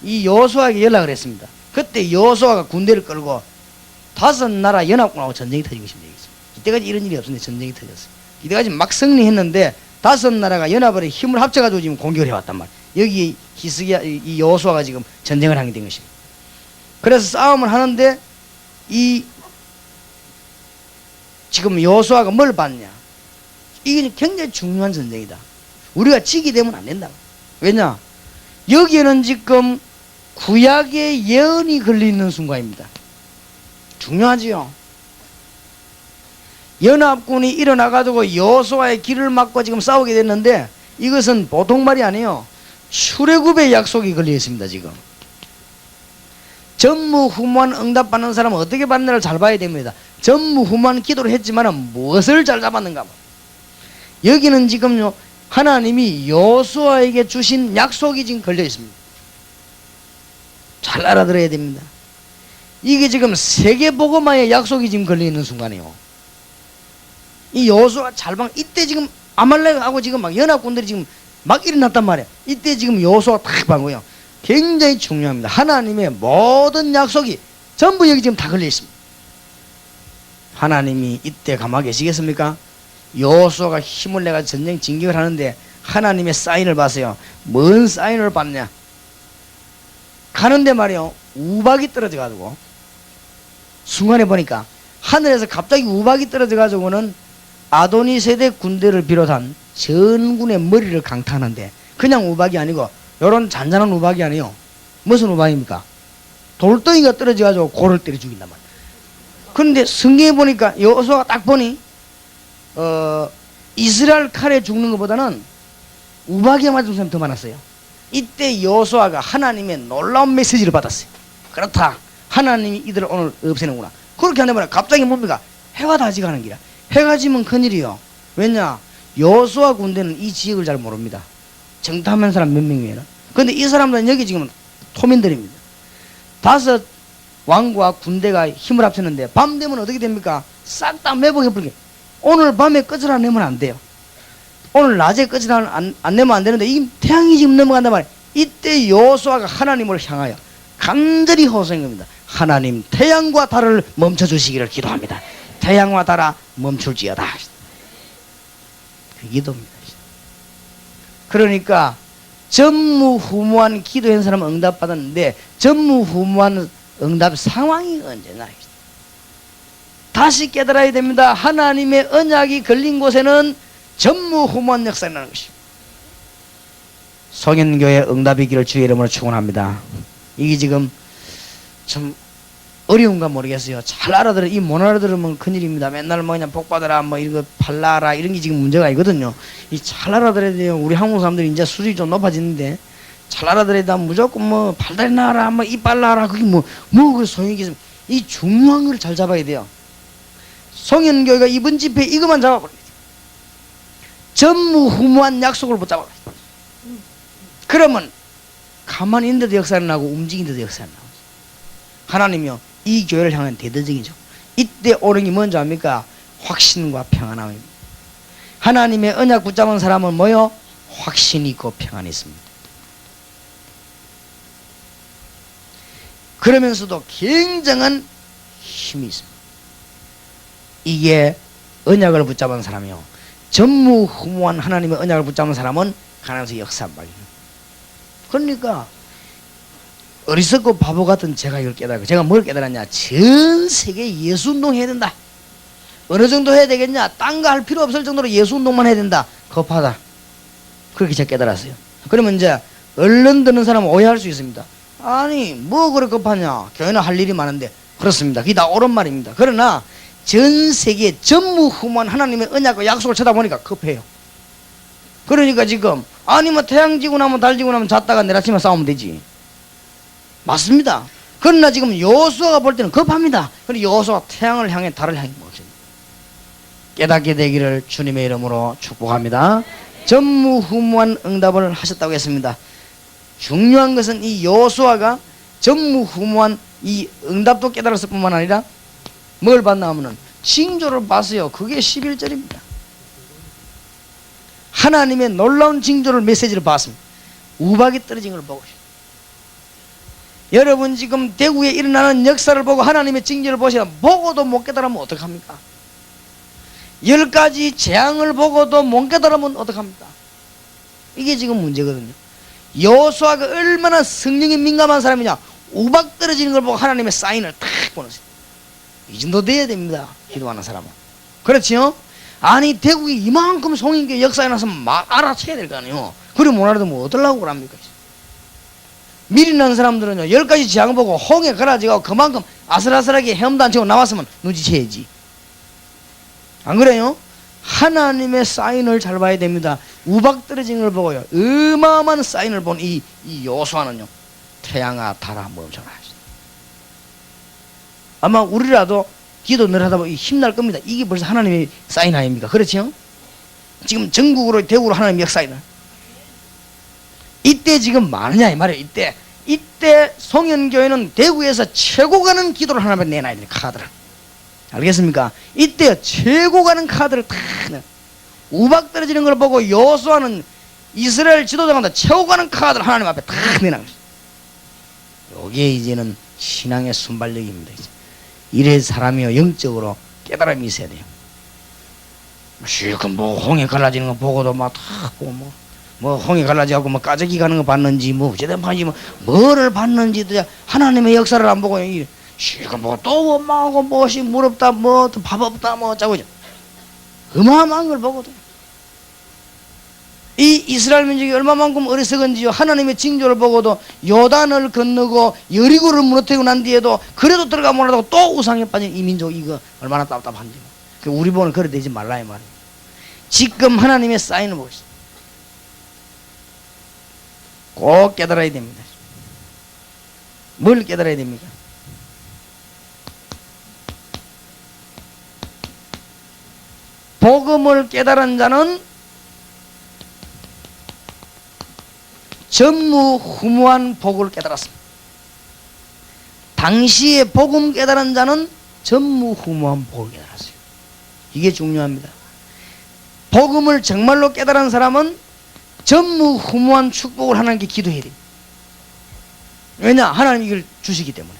이 여호수아에게 연락을 했습니다. 그때 여호수아가 군대를 끌고 5 나라 연합군하고 전쟁이 터진 것입니다. 이때까지 이런 일이 없었는데 전쟁이 터졌어요. 이때까지 막 승리했는데 5 나라가 연합을 힘을 합쳐가지고 지금 공격을 해왔단 말이에요. 여기 히스기야 이 여호수아가 지금 전쟁을 하게 된 것입니다. 그래서 싸움을 하는데 이 지금 여호수아가 뭘 받냐? 이게 굉장히 중요한 전쟁이다. 우리가 지게 되면 안 된다. 왜냐? 여기에는 지금 구약의 예언이 걸려있는 순간입니다. 중요하지요. 연합군이 일어나가지고 여호수아의 길을 막고 지금 싸우게 됐는데 이것은 보통 말이 아니에요. 출애굽의 약속이 걸려있습니다. 지금 전무후무한 응답받는 사람은 어떻게 받느냐를 잘 봐야 됩니다. 전무후무한 기도를 했지만 무엇을 잘 잡았는가. 여기는 지금요 하나님이 여호수아에게 주신 약속이 지금 걸려 있습니다. 잘 알아들어야 됩니다. 이게 지금 세계복음화의 약속이 지금 걸려 있는 순간이에요. 이 여호수아가 잘 방 이때 지금 아말렉하고 지금 막 연합군들이 지금 막 일어났단 말이에요. 이때 지금 여호수아가 딱 방고요. 굉장히 중요합니다. 하나님의 모든 약속이 전부 여기 지금 다 걸려 있습니다. 하나님이 이때 가만히 계시겠습니까? 여호수아가 힘을 내가 전쟁 진격을 하는데 하나님의 사인을 봤어요. 뭔 사인을 봤냐? 가는데 말이요 우박이 떨어져 가지고 순간에 보니까 하늘에서 갑자기 우박이 떨어져 가지고는 아도니세덱 군대를 비롯한 전군의 머리를 강타하는데 그냥 우박이 아니고 요런 잔잔한 우박이 아니에요. 무슨 우박입니까? 돌덩이가 떨어져 가지고 고를 때려 죽인단 말이에요. 그런데 성경에 보니까 여호수아가 딱 보니 이스라엘 칼에 죽는 것보다는 우박에 맞은 사람이 더 많았어요. 이때 여호수아가 하나님의 놀라운 메시지를 받았어요. 그렇다. 하나님이 이들을 오늘 없애는구나. 그렇게 한다면 갑자기 뭡니까? 해가 다 지가는 기라. 해가 지면 큰일이요. 왜냐? 여호수아 군대는 이 지역을 잘 모릅니다. 정탐한 사람 몇 명이에요. 그런데 이 사람들은 여기 지금 토민들입니다. 5 왕과 군대가 힘을 합쳤는데 밤 되면 어떻게 됩니까? 싹 다 매복해버리게. 오늘 밤에 끝을 안 내면 안 돼요. 오늘 낮에 끝을 안 내면 안 되는데 이 태양이 지금 넘어간단 말이에요. 이때 여호수아가 하나님을 향하여 간절히 호소한 겁니다. 하나님 태양과 달을 멈춰주시기를 기도합니다. 태양과 달아 멈출지어다. 그 기도입니다. 그러니까 전무후무한 기도한 사람은 응답받았는데 전무후무한 응답 상황이 언제나 다시 깨달아야 됩니다. 하나님의 언약이 걸린 곳에는 전무후무한 역사가 나는 것입니다. 송현교회 응답이기를 주의 이름으로 축원합니다. 이게 지금 참 어려운가 모르겠어요. 잘 알아들어. 이 못 알아들으면 큰일입니다. 맨날 뭐 그냥 복 받아라 뭐 이거 팔라라 이런 게 지금 문제가 아니거든요. 이 잘 알아들어야 돼요. 우리 한국 사람들이 이제 수준이 좀 높아지는데 잘 알아들어야 돼. 무조건 뭐 팔다리 나라 뭐 이빨 나라 그게 그 소용이 있겠습니까? 이 중요한 걸 잘 잡아야 돼요. 송현교회가 이번 집회 이것만 잡아버려요. 전무후무한 약속을 붙잡아버려요. 그러면 가만히 있는데도 역사는 나고 움직이는데도 역사는 나고 하나님이요 이 교회를 향한 대대적이죠. 이때 오는 게 뭔지 압니까? 확신과 평안함입니다. 하나님의 언약 붙잡은 사람은 뭐요? 확신이 있고 평안이 있습니다. 그러면서도 굉장한 힘이 있습니다. 이게 언약을 붙잡은 사람이요 전무후무한 하나님의 언약을 붙잡은 사람은 가나안에서 역사한발입니다. 그러니까 어리석고 바보 같은 제가 이걸 깨달았고 제가 뭘 깨달았냐? 전 세계 예수운동 해야 된다. 어느 정도 해야 되겠냐? 딴 거 할 필요 없을 정도로 예수 운동만 해야 된다. 급하다. 그렇게 제가 깨달았어요. 그러면 이제 얼른 듣는 사람은 오해할 수 있습니다. 아니 뭐 그렇게 급하냐? 교회는 할 일이 많은데. 그렇습니다. 그게 다 옳은 말입니다. 그러나 전 세계 전무후무한 하나님의 언약과 약속을 쳐다보니까 급해요. 그러니까 지금 아니 뭐 태양 지고 나면 달 지고 나면 잤다가 내일 아침에 싸우면 되지. 맞습니다. 그러나 지금 여호수아가 볼 때는 급합니다. 그리고 여호수아가 태양을 향해 달을 향해 먹습니다. 깨닫게 되기를 주님의 이름으로 축복합니다. 전무후무한 응답을 하셨다고 했습니다. 중요한 것은 이 여호수아가 전무후무한 이 응답도 깨달았을 뿐만 아니라 뭘 봤나 하면은 징조를 봤어요. 그게 11절입니다. 하나님의 놀라운 징조를 메시지를 봤습니다. 우박이 떨어진 걸 보고 있어요. 여러분 지금 대구에 일어나는 역사를 보고 하나님의 징조를 보시면 보고도 못 깨달으면 어떡합니까? 10가지 재앙을 보고도 못 깨달으면 어떡합니까? 이게 지금 문제거든요. 여호수아가 얼마나 성령에 민감한 사람이냐. 우박 떨어지는 걸 보고 하나님의 사인을 탁 보는 거예요. 이 정도 돼야 됩니다. 기도하는 사람은. 그렇지요? 아니 대국에 이만큼 송인교 역사에 나서 막 알아채야 될 거 아니에요. 그래 못 알아두면 어쩌려고 그럽니까? 미리 난 사람들은요 10가지 재앙 보고 홍해 갈아지고 그만큼 아슬아슬하게 헤엄도 안 치고 나왔으면 눈치채야지. 안 그래요? 하나님의 사인을 잘 봐야 됩니다. 우박 떨어진 걸 보고요 어마어마한 사인을 본 이 여호수아는요 태양아 달아 멈춰라. 아마 우리라도 기도 늘 하다 보면 힘날 겁니다. 이게 벌써 하나님의 사인 아닙니까? 그렇죠? 지금 전국으로 대구로 하나님의 역사이다. 이때 지금 많으냐 이 말이에요. 이때 송현교회는 대구에서 최고 가는 기도를 하나님께 내놔야 돼요. 카드를. 알겠습니까? 이때 최고 가는 카드를 탁 내. 우박 떨어지는 걸 보고 여호수아는 이스라엘 지도자한테 최고 가는 카드를 하나님 앞에 탁 내놔. 이게 이제는 신앙의 순발력입니다. 이래 사람이요 영적으로 깨달음이 있어야 돼요. 실컷 뭐 홍해 갈라지는 거 보고도 막 다 보고 뭐 홍해 갈라지고 뭐 까재기 가는 거 봤는지 뭐 어쨌든 봤는지 뭐를 봤는지도 하나님의 역사를 안 보고 실컷 보고 또 원망하고 무엇이 무럽다 뭐 또 밥 없다 뭐 어쩌고 어마어마한 걸 보거든. 이 이스라엘 민족이 얼마만큼 어리석은지요. 하나님의 징조를 보고도 요단을 건너고 여리고를 무너뜨리고 난 뒤에도 그래도 들어가 못하고 또 우상에 빠진 이 민족 이거 얼마나 답답한지. 우리 보는 그래 되지 말라 이 말이에요. 지금 하나님의 사인을 보고 있어요. 꼭 깨달아야 됩니다. 뭘 깨달아야 됩니까? 복음을 깨달은 자는 전무후무한 복을 깨달았습니다. 당시에 복음 깨달은 자는 전무후무한 복을 깨달았어요. 이게 중요합니다. 복음을 정말로 깨달은 사람은 전무후무한 축복을 하나님께 기도해야 됩니다. 왜냐? 하나님이 이걸 주시기 때문에.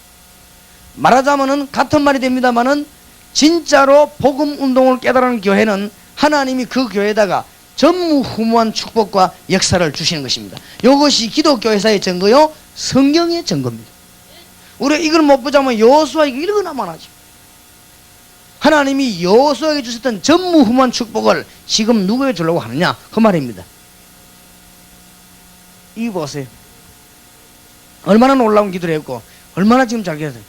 말하자면은 같은 말이 됩니다만은 진짜로 복음 운동을 깨달은 교회는 하나님이 그 교회에다가 전무후무한 축복과 역사를 주시는 것입니다. 이것이 기독교회사의 증거요 성경의 증거입니다. 우리가 이걸 못 보자면 여호수아 이거 읽어나만 하죠. 하나님이 여호수아에게 주셨던 전무후무한 축복을 지금 누구에게 주려고 하느냐 그 말입니다. 이거 보세요. 얼마나 놀라운 기도를 했고 얼마나 지금 잘 깨달아요.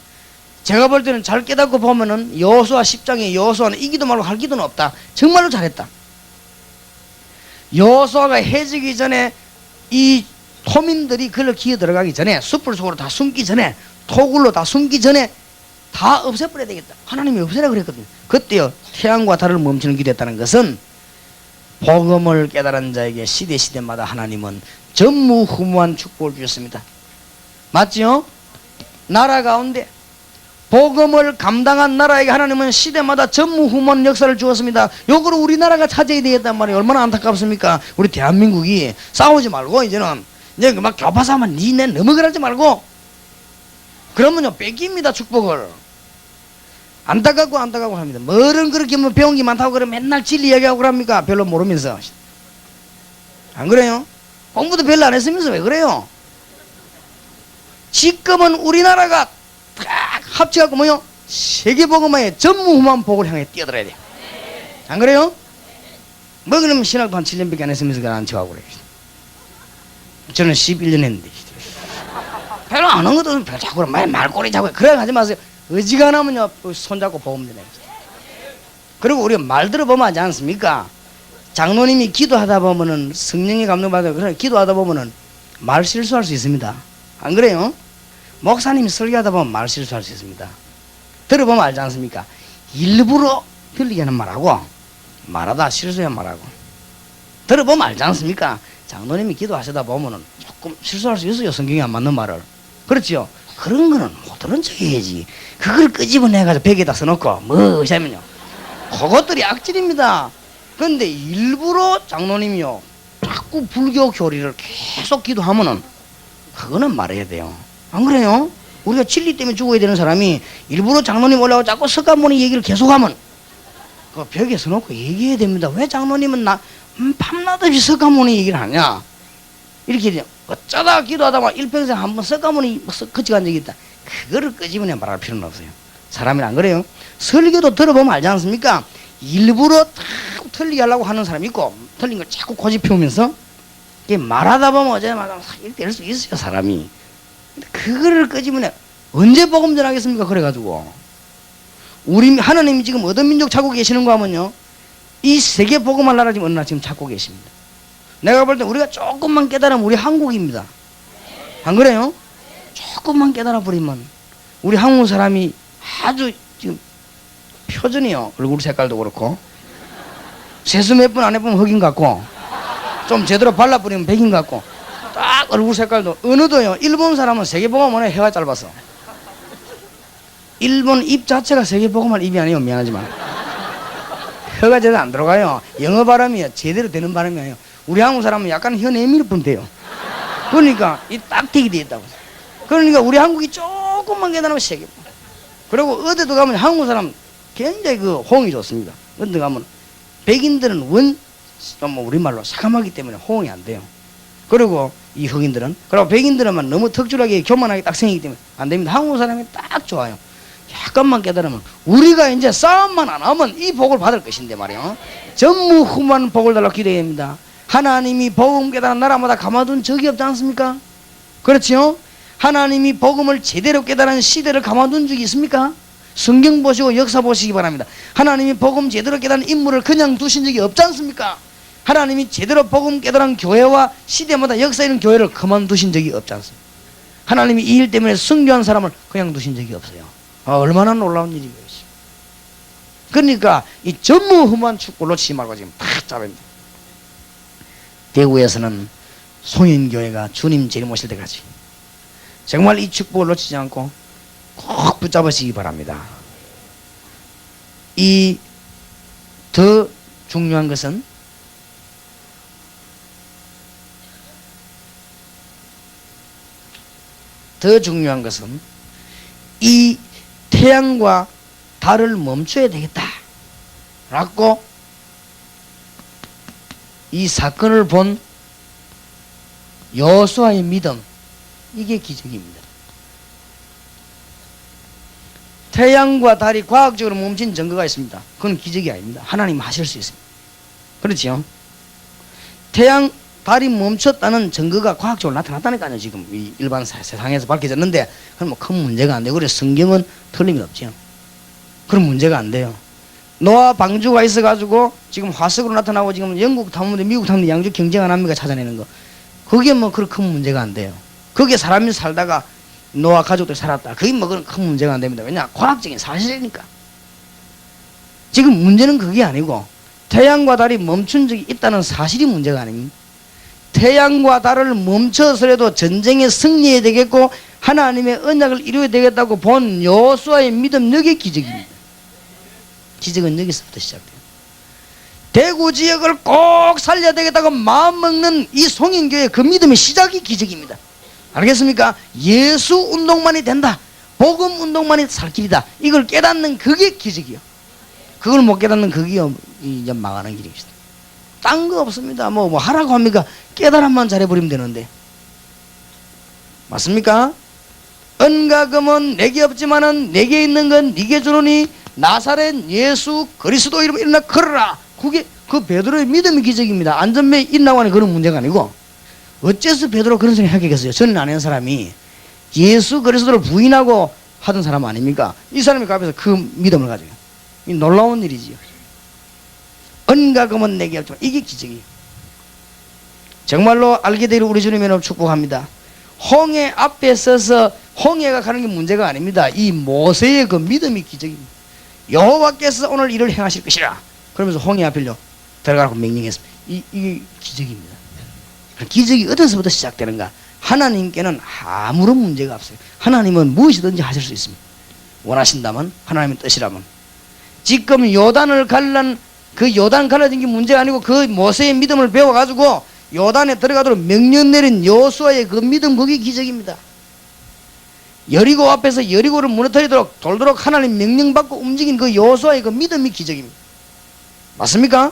제가 볼 때는 잘 깨닫고 보면은 여호수아 10장에 여호수아는 이 기도 말고 할 기도는 없다. 정말로 잘했다. 여호수아가 해지기 전에 이 토민들이 그를 기어 들어가기 전에 숲을 속으로 다 숨기 전에 토굴로 다 숨기 전에 다 없애버려야 되겠다. 하나님이 없애라 그랬거든요. 그때요 태양과 달을 멈추는 기도했다는 것은 복음을 깨달은 자에게 시대마다 하나님은 전무후무한 축복을 주셨습니다. 맞죠? 나라 가운데 복음을 감당한 나라에게 하나님은 시대마다 전무후무한 역사를 주었습니다. 요거를 우리나라가 차지해야 되겠단 말이에요. 얼마나 안타깝습니까? 우리 대한민국이 싸우지 말고 이제는 이제 막 교파사만 니네 넘어가지 말고 그러면요 뺏깁니다 축복을. 안타깝고 합니다. 뭐는 그렇게 뭐 배운 게 많다고 그래 맨날 진리 얘기하고 그럽니까? 별로 모르면서. 안 그래요? 공부도 별로 안 했으면서 왜 그래요? 지금은 우리나라가 딱 합쳐갖고 뭐요? 세계복음화의 전무후무한 복을 향해 뛰어들어야 돼. 안 그래요? 뭐 그러면 신학도 한 7년밖에 안 했으면서 안 쳐하고 그래. 저는 11년 했는데 별로 안 한 것도 별 자꾸 말꼬리 자꾸 그래 하지 마세요. 어지간하면요 손잡고 보면 되네. 그리고 우리가 말 들어보면 하지 않습니까? 장로님이 기도하다 보면은 성령이 감동받아요. 그래 기도하다 보면은 말 실수할 수 있습니다. 안 그래요? 목사님이 설교하다 보면 말 실수할 수 있습니다. 들어보면 알지 않습니까? 일부러 들리게 하는 말하고 말하다 실수한 말하고 들어보면 알지 않습니까? 장로님이 기도하시다 보면은 조금 실수할 수 있어요. 성경이 안 맞는 말을. 그렇죠? 그런 거는 못 들은 척 해야지. 그걸 끄집어내가지고 벽에다 써놓고 뭐 하면요 그것들이 악질입니다. 그런데 일부러 장로님이요 자꾸 불교 교리를 계속 기도하면은 그거는 말해야 돼요. 안 그래요? 우리가 진리 때문에 죽어야 되는 사람이 일부러 장로님 올라가고 자꾸 석가모니 얘기를 계속하면 그 벽에 써놓고 얘기해야 됩니다. 왜 장로님은 밤낮없이 석가모니 얘기를 하냐? 이렇게 어쩌다 기도하다가 일평생 한번 석가모니 거치간 적이 있다. 그거를 끄집어내 말할 필요는 없어요. 사람이 안 그래요? 설교도 들어보면 알지 않습니까? 일부러 딱 틀리게 하려고 하는 사람이 있고 틀린 걸 자꾸 고집 피우면서 말하다 보면 어제마다 이렇게 될 수 있어요. 사람이. 그거를 끄집어내 언제 복음 전하겠습니까? 그래가지고 우리 하나님이 지금 어떤 민족 찾고 계시는 거 하면요 이 세계 복음할 나라 지금 어느 날 지금 찾고 계십니다. 내가 볼 때 우리가 조금만 깨달으면 우리 한국입니다. 안 그래요? 조금만 깨달아 버리면 우리 한국 사람이 아주 지금 표정이요 얼굴 색깔도 그렇고 세수 몇 번 안 해보면 흑인 같고 좀 제대로 발라버리면 백인 같고 딱 얼굴 색깔도 어느도요 일본 사람은 세계복음 원해 해가 짧아서 일본 입 자체가 세계복음할 입이 아니에요. 미안하지만 혀가 제대로 안 들어가요. 영어 발음이 제대로 되는 발음이 아니에요. 우리 한국 사람은 약간 혀 내밀을 뿐 돼요. 그러니까 이 딱대기 돼 있다고. 그러니까 우리 한국이 조금만 깨달으면 세계. 그리고 어디도 가면 한국 사람 굉장히 그 호응이 좋습니다. 어디 가면 백인들은 우리말로 사감하기 때문에 호응이 안 돼요. 그리고 이 흑인들은 그리고 백인들은 너무 특출하게 교만하게 딱 생기기 때문에 안 됩니다. 한국 사람이 딱 좋아요. 약간만 깨달으면 우리가 이제 싸움만 안 하면 이 복을 받을 것인데 말이요 전무후무한 복을 달라고 기도해야 합니다. 하나님이 복음 깨달은 나라마다 가만둔 적이 없지 않습니까? 그렇지요? 하나님이 복음을 제대로 깨달은 시대를 가만둔 적이 있습니까? 성경 보시고 역사 보시기 바랍니다. 하나님이 복음 제대로 깨달은 인물을 그냥 두신 적이 없지 않습니까? 하나님이 제대로 복음 깨달은 교회와 시대마다 역사 있는 교회를 그만두신 적이 없지 않습니까? 하나님이 이 일 때문에 순교한 사람을 그냥 두신 적이 없어요. 얼마나 놀라운 일이에요. 그러니까 이 전무후무한 축구를 놓치지 말고 지금 딱 잡아야 됩니다. 대구에서는 송인교회가 주님 재림 오실 때까지 정말 이 축복을 놓치지 않고 꼭 붙잡으시기 바랍니다. 이 더 중요한 것은 이 태양과 달을 멈춰야 되겠다 라고 이 사건을 본 여호수아의 믿음, 이게 기적입니다. 태양과 달이 과학적으로 멈춘 증거가 있습니다. 그건 기적이 아닙니다. 하나님 하실 수 있습니다. 그렇죠? 태양, 달이 멈췄다는 증거가 과학적으로 나타났다니까요. 지금 이 일반 세상에서 밝혀졌는데 그럼 뭐 큰 문제가 안 되고 그래서 성경은 틀림이 없죠. 그런 문제가 안 돼요. 노아 방주가 있어가지고 지금 화석으로 나타나고 지금 영국 탐험대 미국 탐험대 양쪽 경쟁 안 합니까? 찾아내는 거. 그게 뭐 그런 큰 문제가 안 돼요. 그게 사람이 살다가 노아 가족들 살았다. 그게 뭐 그런 큰 문제가 안 됩니다. 왜냐? 과학적인 사실이니까. 지금 문제는 그게 아니고 태양과 달이 멈춘 적이 있다는 사실이 문제가 아닙니다. 태양과 달을 멈춰서라도 전쟁에 승리해야 되겠고 하나님의 언약을 이루어야 되겠다고 본 여호수아의 믿음, 여기 기적입니다. 기적은 여기서부터 시작돼요. 대구 지역을 꼭 살려야 되겠다고 마음먹는 이 송인교회 그 믿음의 시작이 기적입니다. 알겠습니까? 예수 운동만이 된다, 복음 운동만이 살 길이다, 이걸 깨닫는 그게 기적이요. 그걸 못 깨닫는 그게 이제 망하는 길입니다. 딴 거 없습니다. 뭐 하라고 합니까? 깨달음만 잘해버리면 되는데. 맞습니까? 은과 금은 내게 없지만은 내게 있는 건 네게 주노니 나사렛 예수 그리스도 이름 일어나 걸어라. 그게 그 베드로의 믿음의 기적입니다. 안전매에 있나고 하는 그런 문제가 아니고 어째서 베드로 그런 소리 하겠어요? 저는 아는 사람이 예수 그리스도를 부인하고 하던 사람 아닙니까? 이 사람이 그 앞에서 그 믿음을 가져요. 이 놀라운 일이지요. 은가금은 내게 없지만 이게 기적이에요. 정말로 알게 되기를 우리 주님의 축복합니다. 홍해 앞에 서서 홍해가 가는 게 문제가 아닙니다. 이 모세의 그 믿음이 기적입니다. 여호와께서 오늘 일을 행하실 것이라. 그러면서 홍해 앞을요 들어가라고 명령했습니다. 이게 기적입니다. 기적이 어디서부터 시작되는가? 하나님께는 아무런 문제가 없어요. 하나님은 무엇이든지 하실 수 있습니다. 원하신다면, 하나님의 뜻이라면. 지금 요단을 갈란 그 요단 갈라진 게 문제가 아니고 그 모세의 믿음을 배워가지고 요단에 들어가도록 명령 내린 여호수아의 그 믿음, 그게 기적입니다. 여리고 앞에서 여리고를 무너뜨리도록 돌도록 하나님 명령받고 움직인 그 여호수아의 그 믿음이 기적입니다. 맞습니까?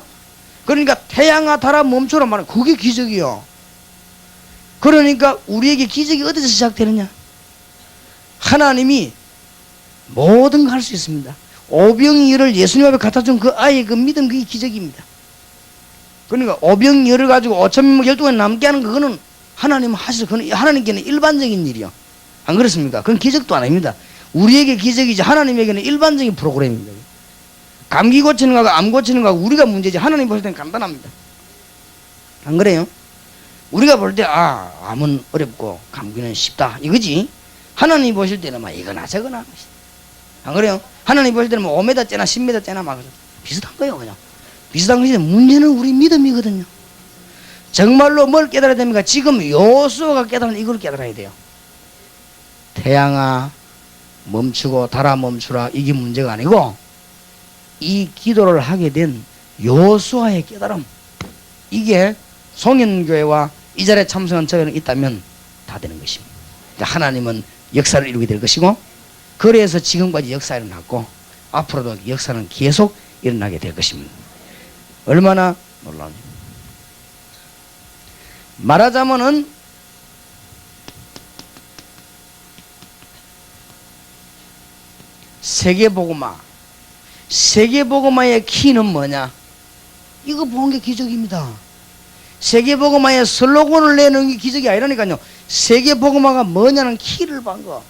그러니까 태양아 달아 멈춰라 말하는 그게 기적이요. 그러니까 우리에게 기적이 어디서 시작되느냐? 하나님이 모든 거 할 수 있습니다. 오병이어를 예수님 앞에 갖다 준 그 아이의 그 믿음, 그게 기적입니다. 그러니까 오병이어를 가지고 5,000명 12명 남게 하는 그거는 하나님은 하실, 그건 하나님께는 일반적인 일이요. 안 그렇습니까? 그건 기적도 아닙니다. 우리에게 기적이지 하나님에게는 일반적인 프로그램입니다. 감기 고치는 거하고 암 고치는 거하고 우리가 문제지 하나님 보실 때는 간단합니다. 안 그래요? 우리가 볼 때 암은 어렵고 감기는 쉽다 이거지. 하나님 보실 때는 막 이거나 저거나 안 그래요? 하나님 보실 때는 뭐 5m 째나 10m 째나 막 비슷한 거예요. 그냥 비슷한 것인데 문제는 우리 믿음이거든요. 정말로 뭘 깨달아야 됩니까? 지금 여호수아가 깨달은 이걸 깨달아야 돼요. 태양아 멈추고 달아 멈추라, 이게 문제가 아니고 이 기도를 하게 된 여호수아의 깨달음, 이게 송년교회와 이 자리에 참석한 저에는 있다면 다 되는 것입니다. 그러니까 하나님은 역사를 이루게 될 것이고, 그래서 지금까지 역사가 일어났고 앞으로도 역사는 계속 일어나게 될 것입니다. 얼마나 놀라운지. 말하자면은 세계복음화, 세계복음화의 키는 뭐냐? 이거 본 게 기적입니다. 세계복음화의 슬로건을 내는 게 기적이 아니라니까요. 세계복음화가 뭐냐는 키를 본 거.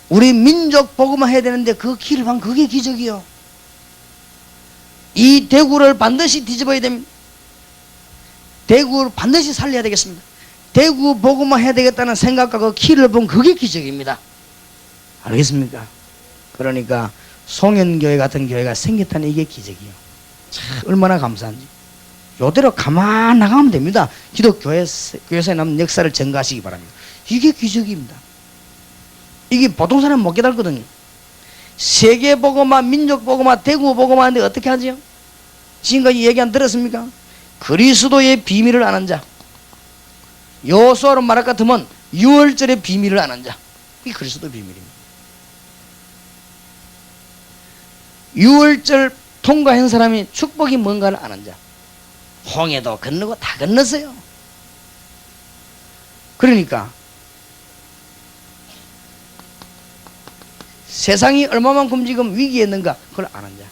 우리 민족 복음화 해야 되는데 그 키를 본 그게 기적이요. 이 대구를 반드시 뒤집어야 됩니다. 대구를 반드시 살려야 되겠습니다. 대구 복음화 해야 되겠다는 생각과 그 키를 본 그게 기적입니다. 알겠습니까? 그러니까 송현교회 같은 교회가 생겼다는 이게 기적이요. 참 얼마나 감사한지. 요대로 가만 나가면 됩니다. 기독교회에서 남은 역사를 전가하시기 바랍니다. 이게 기적입니다. 이게 보통 사람은 못 깨달거든요. 세계복음화, 민족복음화, 대구복음화 하는데 어떻게 하죠? 지금까지 얘기 안 들었습니까? 그리스도의 비밀을 아는 자, 여호수아로 말할 것 같으면 6월절의 비밀을 아는 자, 이게 그리스도의 비밀입니다. 6월절 통과한 사람이 축복이 뭔가를 아는 자, 홍해도 건너고 다 건넜어요. 그러니까 세상이 얼마만큼 지금 위기에 있는가 그걸 아는 자,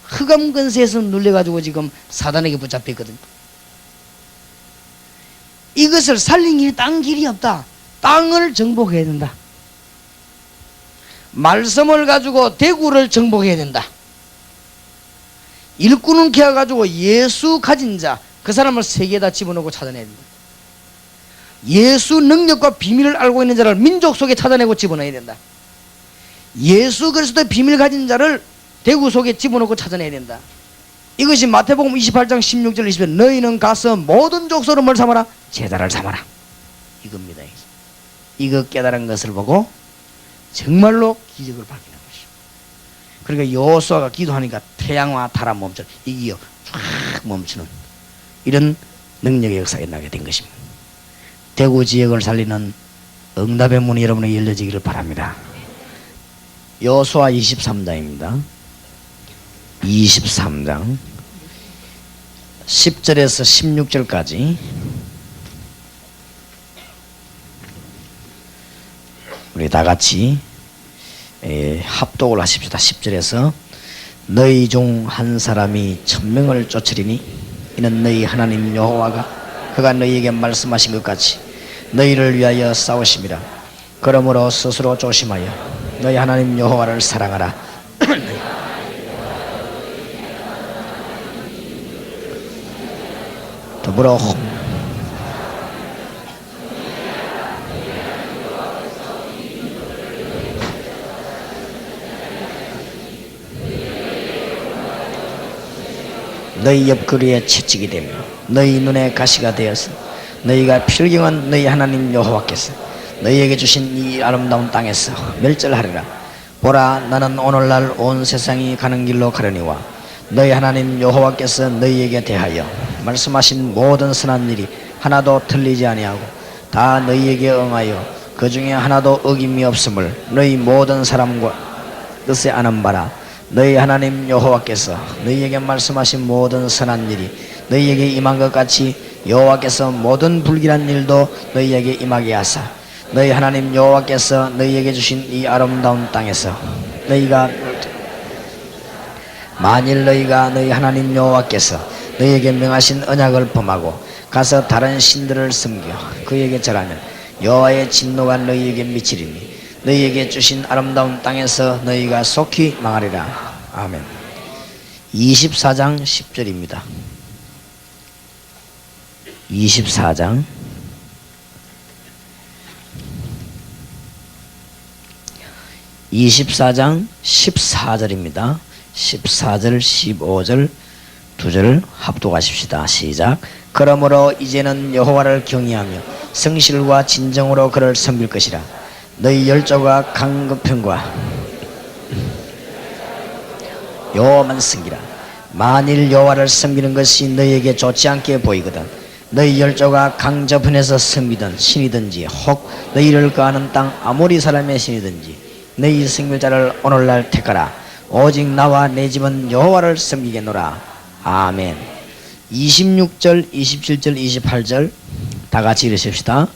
흑암 근세에서 눌려가지고 지금 사단에게 붙잡혀 있거든요. 이것을 살린 길이 딴 길이 없다. 땅을 정복해야 된다. 말씀을 가지고 대구를 정복해야 된다. 일꾼은 키워가지고 예수 가진 자, 그 사람을 세계에다 집어넣고 찾아내야 된다. 예수 능력과 비밀을 알고 있는 자를 민족 속에 찾아내고 집어넣어야 된다. 예수 그리스도의 비밀 가진 자를 대구 속에 집어넣고 찾아내야 된다. 이것이 마태복음 28장 16절 20절 너희는 가서 모든 족속을 뭘 삼아라? 제자를 삼아라. 이겁니다. 이거 깨달은 것을 보고 정말로 기적을 발견한 것이죠. 그러니까 여호수아가 기도하니까 태양과 달아 멈춰, 이기요 쫙 멈추는 이런 능력의 역사가 나게 된 것입니다. 대구 지역을 살리는 응답의 문이 여러분에게 열려지기를 바랍니다. 여호수아 23장입니다. 23장 10절에서 16절까지 우리 다 같이 합독을 하십시다. 10절에서 너희 중 한 사람이 1000명을 쫓으리니 이는 너희 하나님 여호와가 그가 너희에게 말씀하신 것 같이 너희를 위하여 싸우심이라. 그러므로 스스로 조심하여 너희 하나님 여호와를 사랑하라. 더불어 너희 옆구리에 채찍이 되며 너희 눈에 가시가 되어서 너희가 필경한 너희 하나님 여호와께서 너희에게 주신 이 아름다운 땅에서 멸절하리라. 보라, 나는 오늘날 온 세상이 가는 길로 가려니와 너희 하나님 여호와께서 너희에게 대하여 말씀하신 모든 선한 일이 하나도 틀리지 아니하고 다 너희에게 응하여 그 중에 하나도 어김이 없음을 너희 모든 사람과 뜻에 아는 바라. 너희 하나님 여호와께서 너희에게 말씀하신 모든 선한 일이 너희에게 임한 것 같이 여호와께서 모든 불길한 일도 너희에게 임하게 하사 너희 하나님 여호와께서 너희에게 주신 이 아름다운 땅에서 너희가 만일 너희가 너희 하나님 여호와께서 너희에게 명하신 언약을 범하고 가서 다른 신들을 섬겨 그에게 절하면 여호와의 진노가 너희에게 미치리니 너희에게 주신 아름다운 땅에서 너희가 속히 망하리라. 아멘. 24장 10절입니다. 24장 14절입니다. 14절 15절 두 절 합독하십시다. 시작. 그러므로 이제는 여호와를 경외하며 성실과 진정으로 그를 섬길 것이라. 너희 열조가 강급편과 여호와만 섬기라. 만일 여호와를 섬기는 것이 너희에게 좋지 않게 보이거든 너희 열조가 강저편에서 섬기던 신이든지 혹 너희를 거하는 땅 아모리 사람의 신이든지 너희 생밀자를 오늘날 택하라. 오직 나와 내 집은 여호와를 섬기겠노라. 아멘. 26절 27절 28절 다 같이 읽으십시다.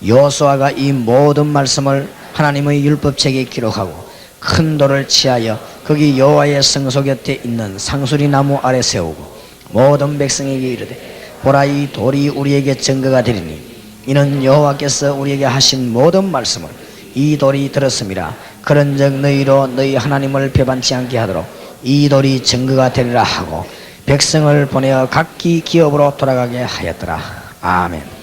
여호수아가 이 모든 말씀을 하나님의 율법책에 기록하고 큰 돌을 취하여 거기 여호와의 성소 곁에 있는 상수리 나무 아래 세우고 모든 백성에게 이르되 보라, 이 돌이 우리에게 증거가 되리니 이는 여호와께서 우리에게 하신 모든 말씀을 이 돌이 들었음이라. 그런즉 너희로 너희 하나님을 배반치 않게 하도록 이 돌이 증거가 되리라 하고 백성을 보내어 각기 기업으로 돌아가게 하였더라. 아멘.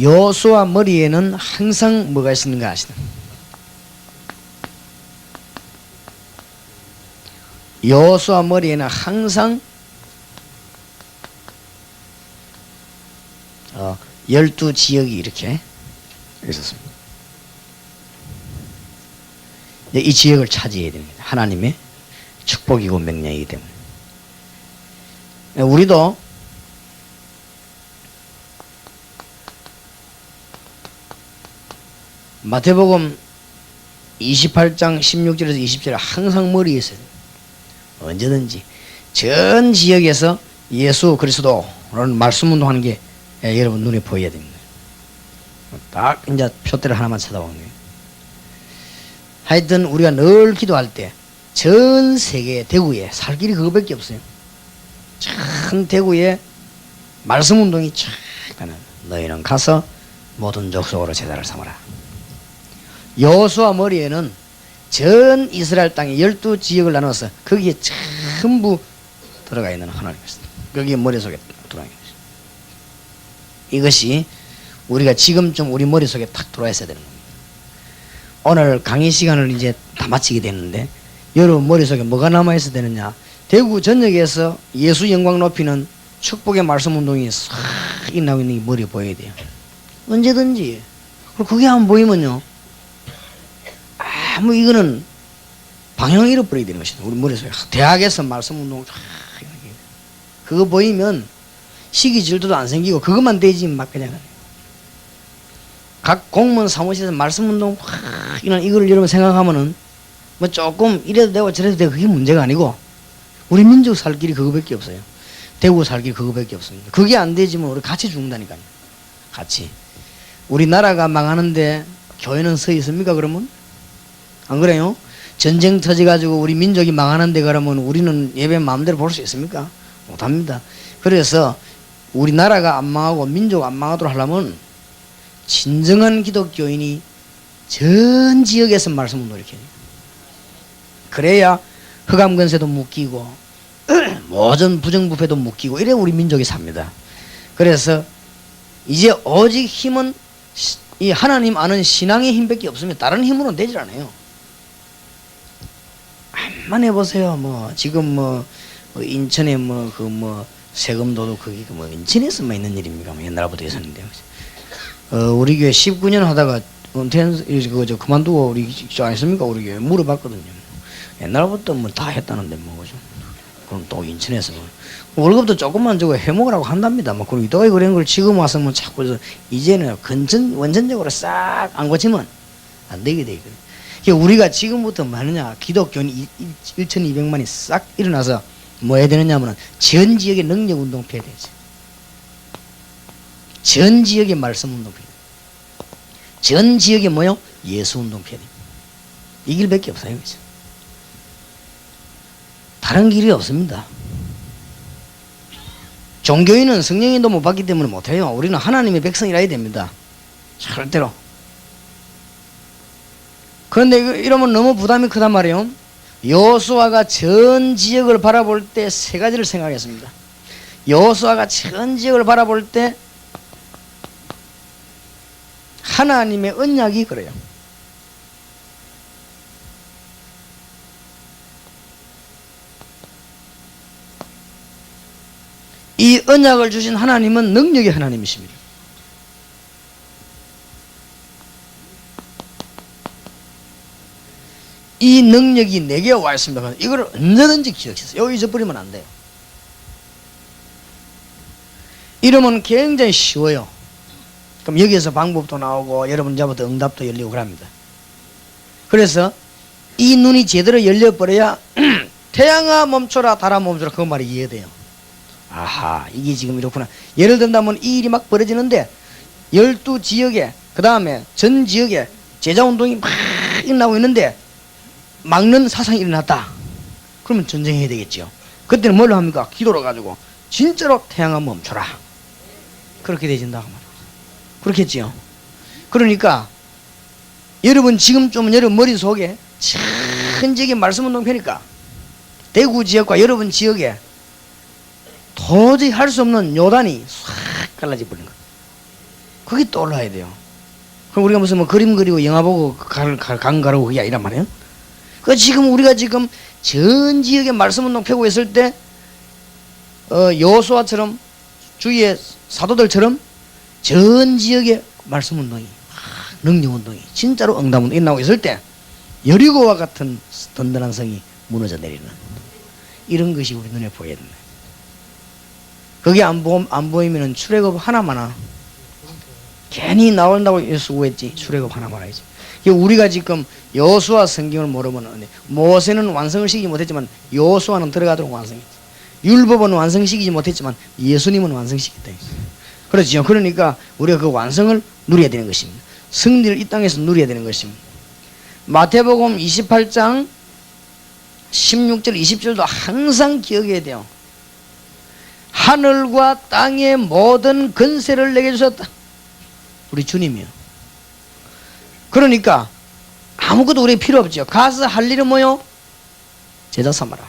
여호수아 머리에는 항상 뭐가 있는가 아시나? 여호수아 머리에는 항상 12지역이 이렇게 있었습니다. 이 지역을 차지해야 됩니다. 하나님의 축복이고 명령이기 때문에. 우리도 마태복음 28장 16절에서 20절에 항상 머리에 있어요. 언제든지 전 지역에서 예수 그리스도라는 말씀 운동하는 게 여러분 눈에 보여야 됩니다. 딱 이제 표대를 하나만 쳐다보는 거예요. 하여튼 우리가 늘 기도할 때 전 세계 대구에 살 길이 그거밖에 없어요. 참 대구에 말씀 운동이 쫙 가는. 너희는 가서 모든 족속으로 제자를 삼아라. 여호수아 머리에는 전 이스라엘 땅에 12지역을 나눠서 거기에 전부 들어가 있는 하나님이었습니다. 거기에 머릿속에 들어가 있는 것입니다. 이것이 우리가 지금쯤 우리 머릿속에 탁 들어와 있어야 되는 겁니다. 오늘 강의 시간을 이제 다 마치게 됐는데 여러분 머릿속에 뭐가 남아있어야 되느냐? 대구 전역에서 예수 영광 높이는 축복의 말씀 운동이 싹 나오고 있는 게 머리에 보여야 돼요. 언제든지. 그리고 그게 안 보이면요, 이거는 방향을 잃어버리게 되는 것이다. 우리 머릿속에 대학에서 말씀 운동 그거 보이면 시기 질투도 안 생기고 그것만 되지 막 그냥 각 공무원 사무실에서 말씀 운동 이걸 여러분 생각하면은 뭐 조금 이래도 되고 저래도 되고 그게 문제가 아니고 우리 민족 살 길이 그거밖에 없어요. 대구 살 길이 그거밖에 없습니다. 그게 안 되지만 우리 같이 죽는다니까요. 같이. 우리나라가 망하는데 교회는 서 있습니까 그러면? 안 그래요? 전쟁 터져가지고 우리 민족이 망하는데 그러면 우리는 예배 마음대로 볼 수 있습니까? 못합니다. 그래서 우리나라가 안 망하고 민족 안 망하도록 하려면 진정한 기독교인이 전 지역에서 말씀을 노력해야 돼요. 그래야 흑암권세도 묶이고 모든 부정부패도 묶이고 이래 우리 민족이 삽니다. 그래서 이제 오직 힘은 이 하나님 아는 신앙의 힘밖에 없으면 다른 힘으로는 되질 않아요. 한번 해보세요. 뭐 지금 뭐 인천에 세금도도 그게 뭐 인천에서만 있는 일입니까? 뭐 옛날부터 있었는데 우리 교회 19년 하다가 그저 그만두고 우리 안 했습니까? 우리 교회 물어봤거든요. 옛날부터 뭐 다 했다는데 뭐 그죠? 그럼 또 인천에서 뭐 월급도 조금만 주고 해먹으라고 한답니다. 뭐 그럼 이따가 그런 걸 지금 와서 뭐 자꾸 해서 이제는 원천적으로 싹 안 고치면 안 되게 돼 있거든. 그러니까 우리가 지금부터 뭐 하느냐? 기독교인 1,200만이 싹 일어나서 뭐 해야 되느냐 하면 전 지역의 능력 운동 펴야 되지. 전 지역의 말씀 운동 펴야 돼. 전 지역에 뭐요? 예수 운동 펴야 돼. 이 길밖에 없어요. 그죠? 다른 길이 없습니다. 종교인은 성령인도 못 받기 때문에 못해요. 우리는 하나님의 백성이라 해야 됩니다. 절대로. 그런데 이러면 너무 부담이 크단 말이에요. 여호수아가 전 지역을 바라볼 때 세 가지를 생각했습니다. 여호수아가 전 지역을 바라볼 때 하나님의 언약이 그래요. 이 언약을 주신 하나님은 능력의 하나님이십니다. 이 능력이 내게 와 있습니다. 이걸 언제든지 기억하세요. 여기 잊어버리면 안 돼요. 이러면 굉장히 쉬워요. 그럼 여기에서 방법도 나오고 여러분 이제부터 응답도 열리고 그럽니다. 그래서 이 눈이 제대로 열려버려야 태양아 멈춰라 달아 멈춰라 그 말이 이해돼요. 아하 이게 지금 이렇구나. 예를 든다면 이 일이 막 벌어지는데 12지역에 그 다음에 전 지역에 제자운동이 막 일어나고 있는데 막는 사상이 일어났다. 그러면 전쟁해야 되겠죠. 그때는 뭘로 합니까? 기도로 가지고 진짜로 태양아 멈춰라. 그렇게 되진다고 말이에요. 그렇겠지요. 그러니까 여러분 지금쯤은 여러분 머릿속에 전 지역에 말씀운동 펴니까 대구 지역과 여러분 지역에 도저히 할 수 없는 요단이 싹 갈라져 버린 거예요. 그게 떠올라야 돼요. 그럼 우리가 무슨 뭐 그림 그리고 영화 보고 강 가르고 그게 아니란 말이에요. 그 지금 우리가 지금 전 지역에 말씀운동 펴고 있을 때 여호수아처럼 주위의 사도들처럼 전 지역에 말씀운동이 능력운동이 진짜로 응답운동이 일어나고 있을 때 여리고와 같은 든든한 성이 무너져 내리는 이런 것이 우리 눈에 보여야 된다. 그게 안 보이면은 출애굽 하나만 하나 괜히 나온다고 수고했지. 출애굽 하나만 하지. 우리가 지금 여호수아 성경을 모르면 모세는 완성을 시키지 못했지만 여호수아는 들어가도록 완성했지. 율법은 완성시키지 못했지만 예수님은 완성시켰다. 그렇죠. 그러니까 우리가 그 완성을 누려야 되는 것입니다. 승리를 이 땅에서 누려야 되는 것입니다. 마태복음 28장 16절 20절도 항상 기억해야 돼요. 하늘과 땅의 모든 권세를 내게 주셨다. 우리 주님이요. 그러니까 아무것도 우리에게 필요 없죠. 가서 할 일은 뭐요? 제자 삼아라.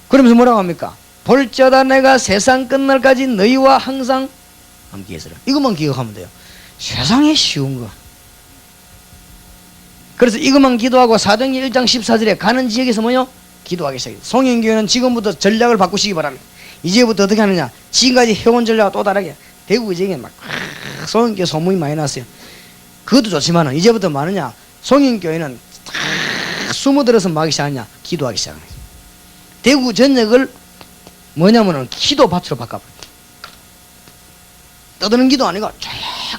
그러면서 뭐라고 합니까? 볼지어다 내가 세상 끝날까지 너희와 항상 함께 있으라. 이것만 기억하면 돼요. 세상에 쉬운 거. 그래서 이것만 기도하고 사도행전 1장 14절에 가는 지역에서 뭐요? 기도하기 시작해요. 송영교회는 지금부터 전략을 바꾸시기 바랍니다. 이제부터 어떻게 하느냐? 지금까지 해온 전략과 또 다르게 대구 지역에 막 송영교회 소문이 많이 났어요. 그것도 좋지만 이제부터 뭐 하느냐? 송영교회는 숨어들어서 뭐 하기 시작하느냐? 기도하기 시작하는 거예요. 대구 전역을 뭐냐면은 기도밭으로 바꿔버려요. 떠드는 기도 아니고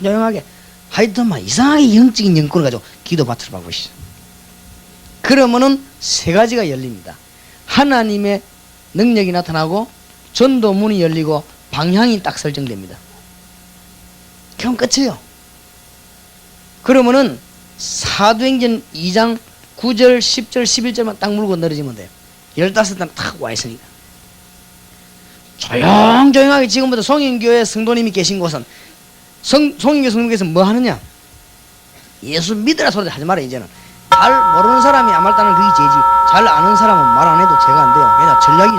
조용하게 하여튼만 이상하게 영적인 영권을 가지고 기도밭으로 바꾸시죠. 그러면은 세 가지가 열립니다. 하나님의 능력이 나타나고 전도문이 열리고 방향이 딱 설정됩니다. 그럼 끝이에요. 그러면은 사도행전 2장 9절 10절 11절만 딱 물고 늘어지면 돼요. 15단 탁 와 있으니까. 조용조용하게 지금부터 송인교회 성도님이 계신 곳은 송인교 성도님께서 뭐 하느냐? 예수 믿으라 소리 하지 마라. 이제는 잘 모르는 사람이 아말따는 그게 죄지, 잘 아는 사람은 말 안 해도 죄가 안 돼요. 왜냐? 전략이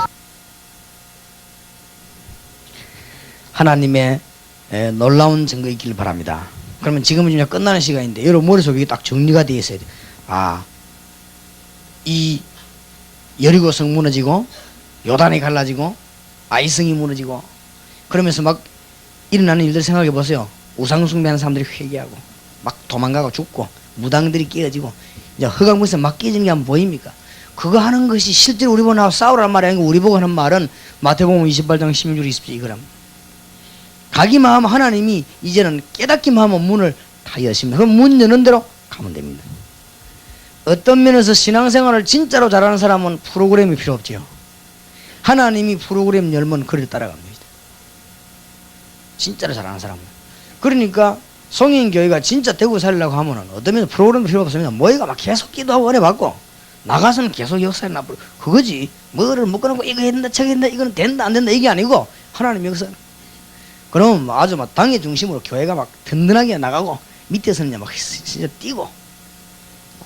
하나님의 놀라운 증거 있기를 바랍니다. 그러면 지금은 이제 끝나는 시간인데 여러분 머릿속에 딱 정리가 되어 있어야 돼요. 아, 이 여리고성 무너지고 요단이 갈라지고 아이성이 무너지고 그러면서 막 일어나는 일들 생각해 보세요. 우상 숭배하는 사람들이 회개하고 막 도망가고 죽고 무당들이 깨어지고 이제 흑암에서 막 깨지는 게 안 보입니까? 그거 하는 것이 실제로 우리 보고 나와 싸우라는 말이 아니고 우리 보고 하는 말은 마태복음 28장 16절 20절 이거랍니다. 가기만 하면 하나님이 이제는 깨닫기만 하면 문을 다 여십니다. 그럼 문 여는 대로 가면 됩니다. 어떤 면에서 신앙생활을 진짜로 잘하는 사람은 프로그램이 필요 없지요. 하나님이 프로그램 열면 그를 따라갑니다. 진짜로 잘하는 사람은. 그러니까 성인교회가 진짜 되고 살려고 하면은 어떤 면에서 프로그램 필요 없습니다. 모이가 막 계속 기도하고 은혜 받고 나가서는 계속 역사에 나쁘고 그거지. 뭐를 묶어놓고 이거 해야 된다 저거 해야 된다 이거는 된다 안 된다 이게 아니고 하나님 역사. 그럼 아주 막 당의 중심으로 교회가 막 든든하게 나가고 밑에서는 막 진짜 뛰고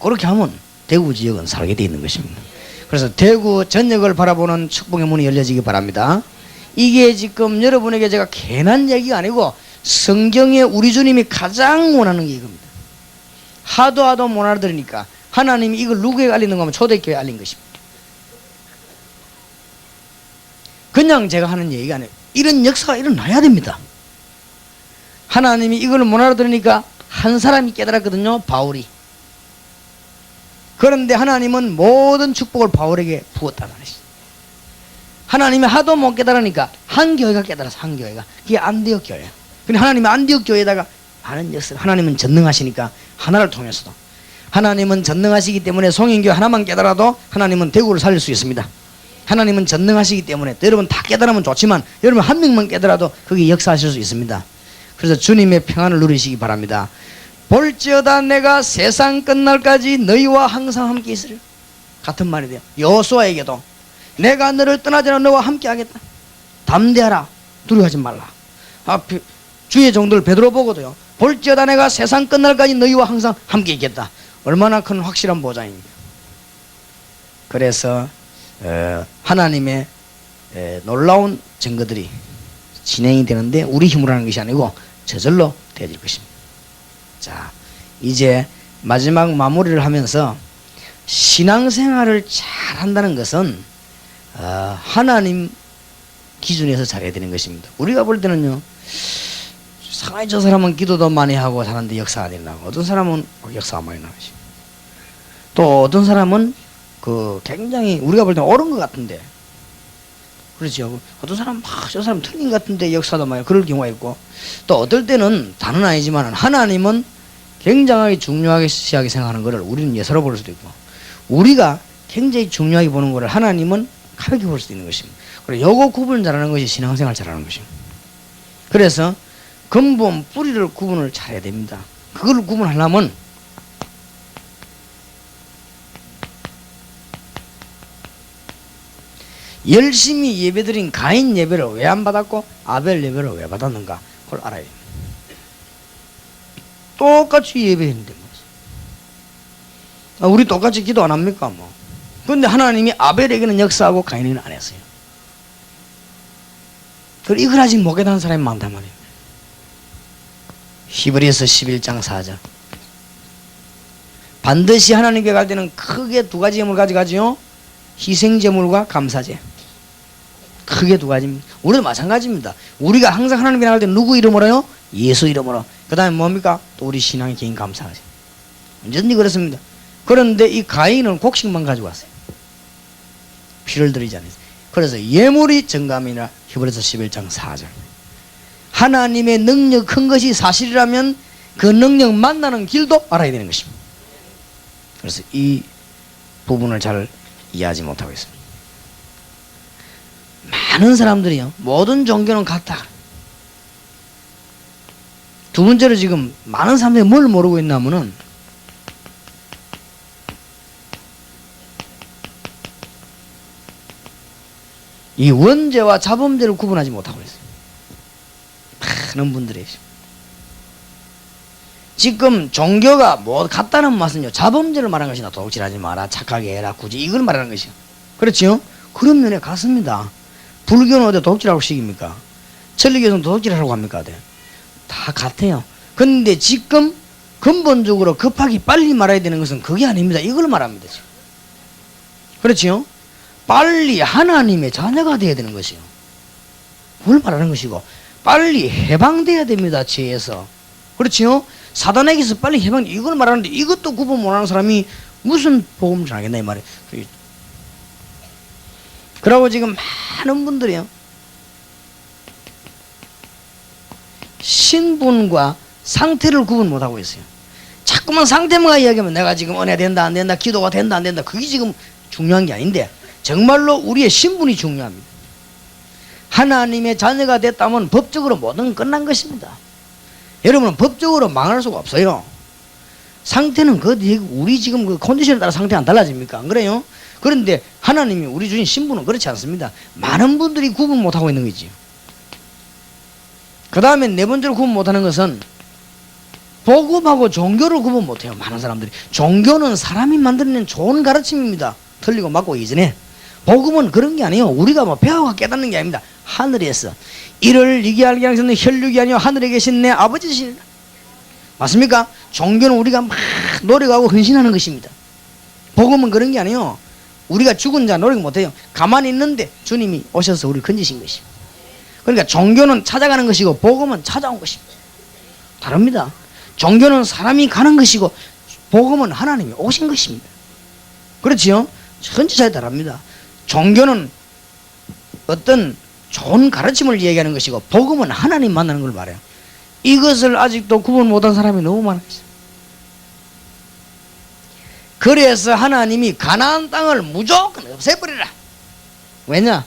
그렇게 하면 대구 지역은 살게 돼 있는 것입니다. 그래서 대구 전역을 바라보는 축복의 문이 열려지기 바랍니다. 이게 지금 여러분에게 제가 괜한 얘기가 아니고 성경에 우리 주님이 가장 원하는 게 이겁니다. 하도 못 알아들으니까 하나님이 이걸 누구에게 알리는 거면 초대교회에 알린 것입니다. 그냥 제가 하는 얘기가 아니에요. 이런 역사가 일어나야 됩니다. 하나님이 이걸 못 알아들으니까 한 사람이 깨달았거든요. 바울이. 그런데 하나님은 모든 축복을 바울에게 부었다는 것이죠. 하나님이 하도 못 깨달으니까 한 교회가 깨달아서 한 교회가. 그게 안디옥 교회예요. 근데 하나님은 안디옥 교회에다가 많은 역사. 하나님은 전능하시니까 하나를 통해서도. 하나님은 전능하시기 때문에 송인교 하나만 깨달아도 하나님은 대구를 살릴 수 있습니다. 하나님은 전능하시기 때문에 여러분 다 깨달으면 좋지만 여러분 한 명만 깨달아도 그게 역사하실 수 있습니다. 그래서 주님의 평안을 누리시기 바랍니다. 볼지어다 내가 세상 끝날까지 너희와 항상 함께 있으리라. 같은 말이 돼요. 여호수아에게도 내가 너를 떠나지 않아 너와 함께 하겠다. 담대하라. 두려워하지 말라. 주의 종들 베드로 보고도요. 볼지어다 내가 세상 끝날까지 너희와 항상 함께 있겠다. 얼마나 큰 확실한 보장입니다. 그래서 하나님의 놀라운 증거들이 진행이 되는데 우리 힘으로 하는 것이 아니고 저절로 되어질 것입니다. 자, 이제 마지막 마무리를 하면서 신앙생활을 잘 한다는 것은 하나님 기준에서 잘해야 되는 것입니다. 우리가 볼 때는요, 상당히 저 사람은 기도도 많이 하고 사는데 역사가 안 일어나고 어떤 사람은 역사가 많이 나오지. 또 어떤 사람은 굉장히 우리가 볼 때는 옳은 것 같은데, 그렇죠. 어떤 사람은 저 사람 틀린 것 같은데 역사도 많이 그럴 경우가 있고, 또 어떨 때는 다는 아니지만 하나님은 굉장하게 중요하게 생각하는 것을 우리는 예사로 볼 수도 있고, 우리가 굉장히 중요하게 보는 것을 하나님은 가볍게 볼 수도 있는 것입니다. 그리고 요거 구분을 잘하는 것이 신앙생활 잘하는 것입니다. 그래서 근본 뿌리를 구분을 잘해야 됩니다. 그걸 구분하려면 열심히 예배드린 가인 예배를 왜 안 받았고 아벨 예배를 왜 받았는가 그걸 알아야 됩니다. 똑같이 예배했는데 우리 똑같이 기도 안 합니까? 그런데 하나님이 아벨에게는 역사하고 가인에게는 안 했어요. 그걸 이걸 아직 못 깨달은 사람이 많단 말이에요. 히브리서 11장 4절. 반드시 하나님께 갈 때는 크게 두 가지 제목을 가져가지요. 희생제물과 감사제. 크게 두 가지입니다. 우리도 마찬가지입니다. 우리가 항상 하나님께 나갈 때 누구 이름으로요? 예수 이름으로. 그 다음에 뭡니까? 또 우리 신앙의 개인 감사하죠. 언제든지 그렇습니다. 그런데 이 가인은 곡식만 가지고 왔어요. 피를 들이지 않았어요. 그래서 예물이 정감이라 히브리서 11장 4절. 하나님의 능력 큰 것이 사실이라면 그 능력 만나는 길도 알아야 되는 것입니다. 그래서 이 부분을 잘 이해하지 못하고 있습니다. 많은 사람들이요, 모든 종교는 같다. 두 번째로 지금 많은 사람들이 뭘 모르고 있냐면은 이 원죄와 자범죄를 구분하지 못하고 있어요. 많은 분들이 지금 종교가 뭐 같다는 맛은요, 자범죄를 말하는 것이나 도둑질하지 마라, 착하게 해라, 굳이 이걸 말하는 것이요. 그렇지요? 그런 면에 같습니다. 불교는 어디 도둑질하고 시킵니까? 천리교에서는 도둑질하라고 합니까? 다 같아요. 근데 지금 근본적으로 급하게 빨리 말해야 되는 것은 그게 아닙니다. 이걸 말합니다. 지금. 그렇지요? 빨리 하나님의 자녀가 되어야 되는 것이요. 그걸 말하는 것이고, 빨리 해방돼야 됩니다. 죄에서. 그렇지요? 사단에게서 빨리 해방, 이걸 말하는데 이것도 구분 못하는 사람이 무슨 복음을 전하겠나 이 말이에요. 그러고 지금 많은 분들이요, 신분과 상태를 구분 못하고 있어요. 자꾸만 상태만 이야기하면 내가 지금 은혜 된다 안 된다, 기도가 된다 안 된다, 그게 지금 중요한 게 아닌데 정말로 우리의 신분이 중요합니다. 하나님의 자녀가 됐다면 법적으로 모든 건 끝난 것입니다. 여러분은 법적으로 망할 수가 없어요. 상태는 우리 지금 그 컨디션에 따라 상태가 안 달라집니까? 안 그래요? 그런데 하나님이 우리 주신 신분은 그렇지 않습니다. 많은 분들이 구분 못하고 있는 거지. 그 다음에 네 번째로 구분 못하는 것은 복음하고 종교를 구분 못해요. 많은 사람들이. 종교는 사람이 만들어낸 좋은 가르침입니다. 틀리고 맞고 이전에. 복음은 그런 게 아니에요. 우리가 뭐 배워가 깨닫는 게 아닙니다. 하늘에서 이를 이게 알게 하시는 혈육이 아니요 하늘에 계신 내 아버지시니라. 맞습니까? 종교는 우리가 막 노력하고 헌신하는 것입니다. 복음은 그런 게 아니에요. 우리가 죽은 자 노력 못해요. 가만히 있는데 주님이 오셔서 우리를 건지신 것입니다. 그러니까 종교는 찾아가는 것이고 복음은 찾아온 것입니다. 다릅니다. 종교는 사람이 가는 것이고 복음은 하나님이 오신 것입니다. 그렇지요? 천지 차이 다릅니다. 종교는 어떤 좋은 가르침을 얘기하는 것이고 복음은 하나님 만나는 걸 말해요. 이것을 아직도 구분 못한 사람이 너무 많아요. 그래서 하나님이 가나안 땅을 무조건 없애버리라. 왜냐?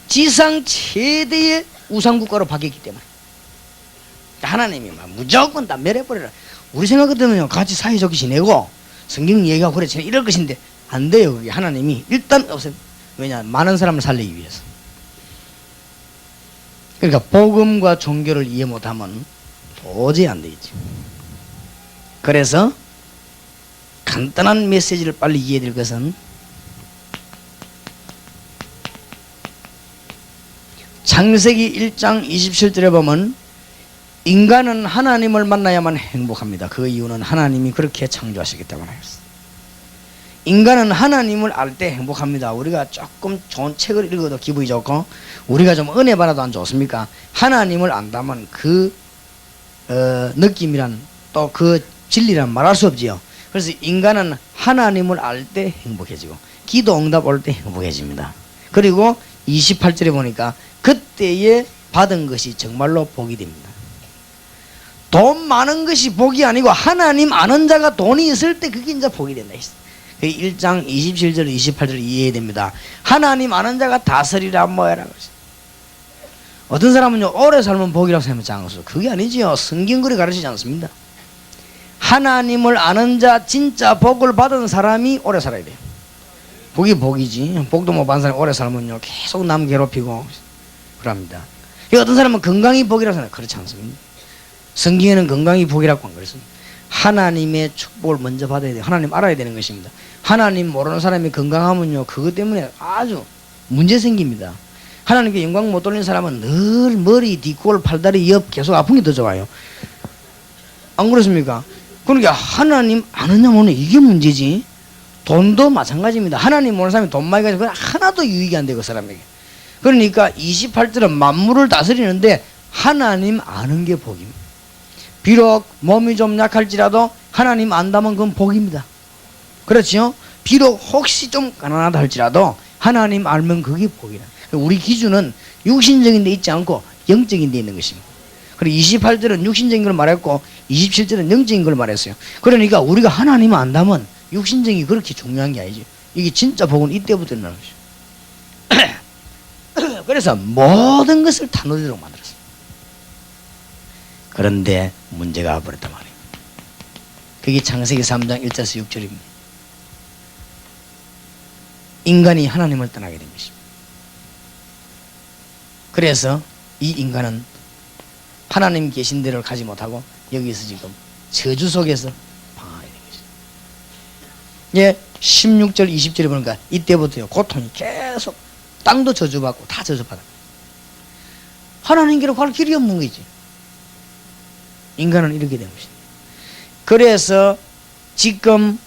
지상 최대의 우상국가로 바뀌었기 때문에 하나님이 막 무조건 다 멸해버리라. 우리 생각 같으면 같이 사이좋게 지내고 성경 얘기하고 그래 이럴 것인데 안 돼요. 그게 하나님이 일단 없애. 왜냐? 많은 사람을 살리기 위해서. 그러니까 복음과 종교를 이해 못하면 도저히 안 되겠지. 그래서 간단한 메시지를 빨리 이해될 것은 창세기 1장 27절에 보면 인간은 하나님을 만나야만 행복합니다. 그 이유는 하나님이 그렇게 창조하셨기 때문에. 인간은 하나님을 알 때 행복합니다. 우리가 조금 좋은 책을 읽어도 기분이 좋고 우리가 좀 은혜 받아도 안 좋습니까? 하나님을 안다면 그 느낌이란 또 그 진리란 말할 수 없지요. 그래서 인간은 하나님을 알 때 행복해지고 기도 응답 올 때 행복해집니다. 그리고 28절에 보니까 그때에 받은 것이 정말로 복이 됩니다. 돈 많은 것이 복이 아니고 하나님 아는 자가 돈이 있을 때 그게 이제 복이 된다 했어요. 1장 27절 28절 이해해야 됩니다. 하나님 아는 자가 다스리라 뭐야라고 했어요. 어떤 사람은요 오래 살면 복이라고 생각하지 않았어요. 그게 아니지요. 성경 그리 가르치지 않습니다. 하나님을 아는 자 진짜 복을 받은 사람이 오래 살아야 돼요. 복이 복이지. 복도 못 받은 사람이 오래 살면요 계속 남 괴롭히고 그럽니다. 어떤 사람은 건강이 복이라고 생각해요. 그렇지 않습니다. 성경에는 건강이 복이라고 안 그랬습니다. 하나님의 축복을 먼저 받아야 돼요. 하나님 알아야 되는 것입니다. 하나님 모르는 사람이 건강하면요 그것 때문에 아주 문제 생깁니다. 하나님께 영광 못 돌리는 사람은 늘 머리, 뒷골, 팔다리, 옆 계속 아픈 게 더 좋아요. 안 그렇습니까? 그러니까 하나님 아느냐 모르냐 이게 문제지. 돈도 마찬가지입니다. 하나님 모르는 사람이 돈 많이 가지고 하나도 유익이 안 돼요. 그 사람에게. 그러니까 28절은 만물을 다스리는데 하나님 아는 게 복입니다. 비록 몸이 좀 약할지라도 하나님 안다면 그건 복입니다. 그렇지요? 비록 혹시 좀 가난하다 할지라도 하나님 알면 그게 복이라. 우리 기준은 육신적인 데 있지 않고 영적인 데 있는 것입니다. 그리고 28절은 육신적인 걸 말했고 27절은 영적인 걸 말했어요. 그러니까 우리가 하나님을 안다면 육신적인 게 그렇게 중요한 게 아니죠. 이게 진짜 복은 이때부터 일어나는 것이죠. 그래서 모든 것을 다 누리도록 만들었어요. 그런데 문제가 와버렸단 말이에요. 그게 창세기 3장 1절에서 6절입니다. 인간이 하나님을 떠나게 된 것입니다. 그래서 이 인간은 하나님 계신 데를 가지 못하고 여기서 지금 저주 속에서 방황하게 된 것입니다. 예, 16절 20절에 보니까 이때부터요 고통이 계속 땅도 저주받고 다 저주받아. 하나님께로 갈 길이 없는 거지. 인간은 이렇게 된 것입니다. 그래서 지금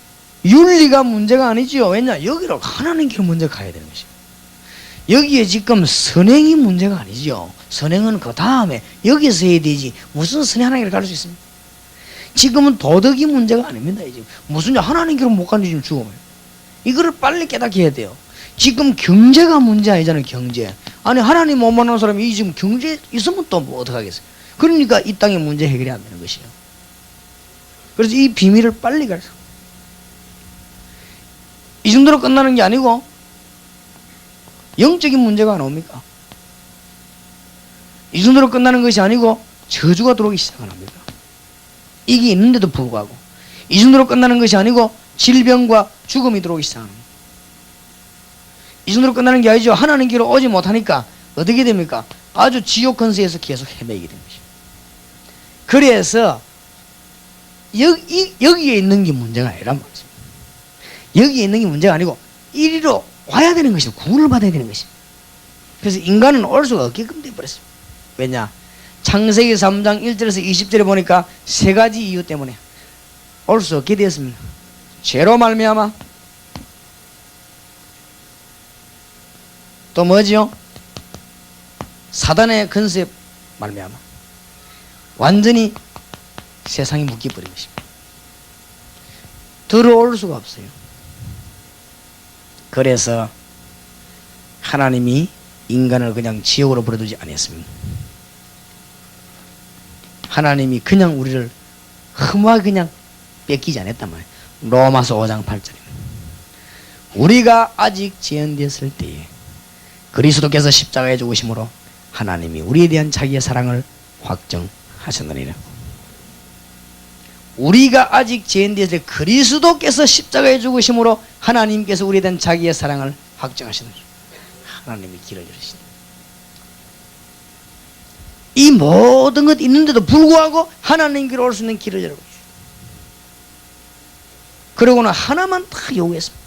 윤리가 문제가 아니지요. 왜냐? 여기로 하나님께로 먼저 가야 되는 것입니다. 여기에 지금 선행이 문제가 아니지요. 선행은 그 다음에 여기서 해야 되지. 무슨 선행 하나님께로 갈 수 있습니까? 지금은 도덕이 문제가 아닙니다. 이제 무슨 하나님께로 못 가는지 지금 죽어요. 이거를 빨리 깨닫게 해야 돼요. 지금 경제가 문제 아니잖아요. 경제. 아니 하나님 못 만나는 사람이 이 지금 경제 있으면 또 뭐 어떡하겠어요. 그러니까 이 땅의 문제 해결이 안 되는 것이에요. 그래서 이 비밀을 빨리 가르쳐. 이 정도로 끝나는 게 아니고 영적인 문제가 안 옵니까? 이 정도로 끝나는 것이 아니고 저주가 들어오기 시작합니다. 이게 있는데도 불구하고 이 정도로 끝나는 것이 아니고 질병과 죽음이 들어오기 시작합니다. 이 정도로 끝나는 게 아니죠. 하나님께로 오지 못하니까 어떻게 됩니까? 아주 지옥 근세에서 계속 헤매게 됩니다. 그래서 여기에 있는 게 문제가 아니란 말이죠. 여기에 있는 게 문제가 아니고 이리로 와야 되는 것이고 구원을 받아야 되는 것이죠. 그래서 인간은 올 수가 없게끔 되어버렸습니다. 왜냐? 창세기 3장 1절에서 20절에 보니까 세 가지 이유 때문에 올 수 없게 되었습니다. 죄로 말미암아, 또 뭐지요? 사단의 근세 말미암아 완전히 세상이 묶여버린 것입니다. 들어올 수가 없어요. 그래서 하나님이 인간을 그냥 지옥으로 버려두지 않았습니다. 하나님이 그냥 우리를 흠하게 그냥 뺏기지 않았단 말이에요. 로마서 5장 8절입니다. 우리가 아직 지연되었을 때에 그리스도께서 십자가에 죽으심으로 하나님이 우리에 대한 자기의 사랑을 확정하셨느니라. 우리가 아직 지연되었을 때 그리스도께서 십자가에 죽으심으로 하나님께서 우리에 대한 자기의 사랑을 확정하셨느니라. 하나님이 길을 열으시다. 이 모든 것 있는데도 불구하고 하나님께로 올 수 있는 길을 열고 있어요. 그러고는 하나만 다 요구했습니다.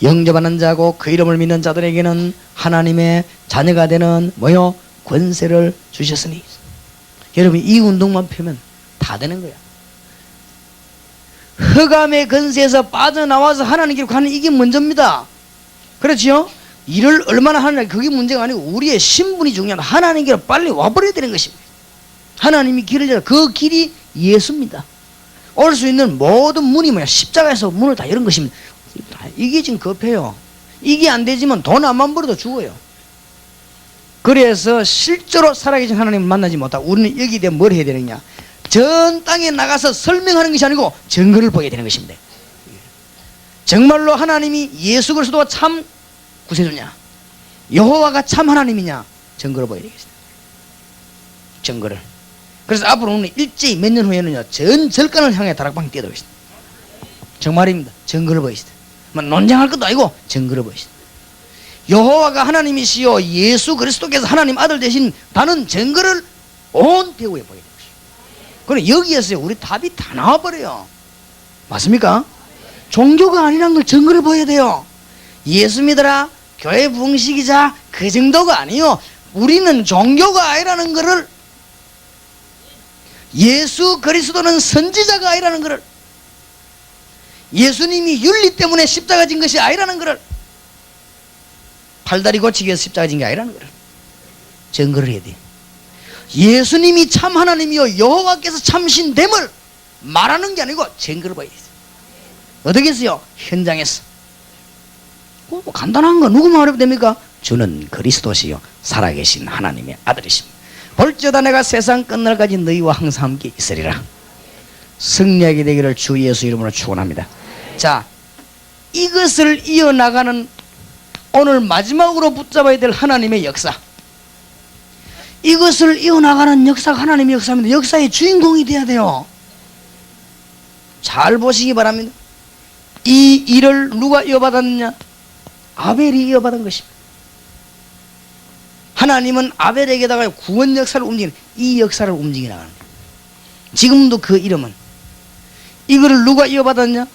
영접하는 자고 그 이름을 믿는 자들에게는 하나님의 자녀가 되는 뭐요? 권세를 주셨으니. 여러분 이 운동만 펴면 다 되는 거야. 흑암의 권세에서 빠져나와서 하나님께로 가는 이게 먼저입니다. 그렇지요? 일을 얼마나 하느냐 그게 문제가 아니고 우리의 신분이 중요한 하나님께로 빨리 와버려야 되는 것입니다. 하나님이 길을 열어 그 길이 예수입니다. 올 수 있는 모든 문이 뭐야? 십자가에서 문을 다 여는 것입니다. 이게 지금 급해요. 이게 안 되지만 돈 안만 벌어도 죽어요. 그래서 실제로 살아계신 하나님을 만나지 못하고 우리는 여기에 대해 뭘 해야 되느냐? 전 땅에 나가서 설명하는 것이 아니고 증거를 보여야 되는 것입니다. 정말로 하나님이 예수 그리스도가 참 구세주냐? 여호와가 참 하나님이냐? 증거를 보여야 되겠습니다. 증거를. 그래서 앞으로는 일제히 몇 년 후에는요 전 절간을 향해 다락방이 뛰어들겠습니다. 정말입니다. 증거를 보이시다. 논쟁할 것도 아니고 증거를 보이시다. 여호와가 하나님이시요 예수 그리스도께서 하나님 아들 되신 다는 증거를 온 배후에 보이는 것이죠. 그럼 여기에서요 우리 답이 다 나와버려요. 맞습니까? 종교가 아니라는 걸 증거를 보여야 돼요. 예수 믿어라 교회 부흥식이자 그 정도가 아니요. 우리는 종교가 아니라는 것을, 예수 그리스도는 선지자가 아니라는 것을, 예수님이 윤리 때문에 십자가 진 것이 아니라는 것을, 팔다리 고치기 위해서 십자가 진 게 아니라는 것을 증거를 해야 돼요. 예수님이 참 하나님이요 여호와께서 참신됨을 말하는 게 아니고 증거를 봐야 돼요. 어떻게 했어요? 현장에서. 뭐 간단한 거 누구 말해도 됩니까? 주는 그리스도시요 살아계신 하나님의 아들이십니다. 볼지어다 내가 세상 끝날까지 너희와 항상 함께 있으리라. 승리하게 되기를 주 예수 이름으로 축원합니다. 자, 이것을 이어나가는 오늘 마지막으로 붙잡아야 될 하나님의 역사. 이것을 이어나가는 역사가 하나님의 역사입니다. 역사의 주인공이 돼야 돼요. 잘 보시기 바랍니다. 이 일을 누가 이어받았느냐? 아벨이 이어받은 것입니다. 하나님은 아벨에게다가 구원 역사를 움직이는, 이 역사를 움직여 나가는 거예요. 지금도 그 이름은, 이거를 누가 이어받았냐?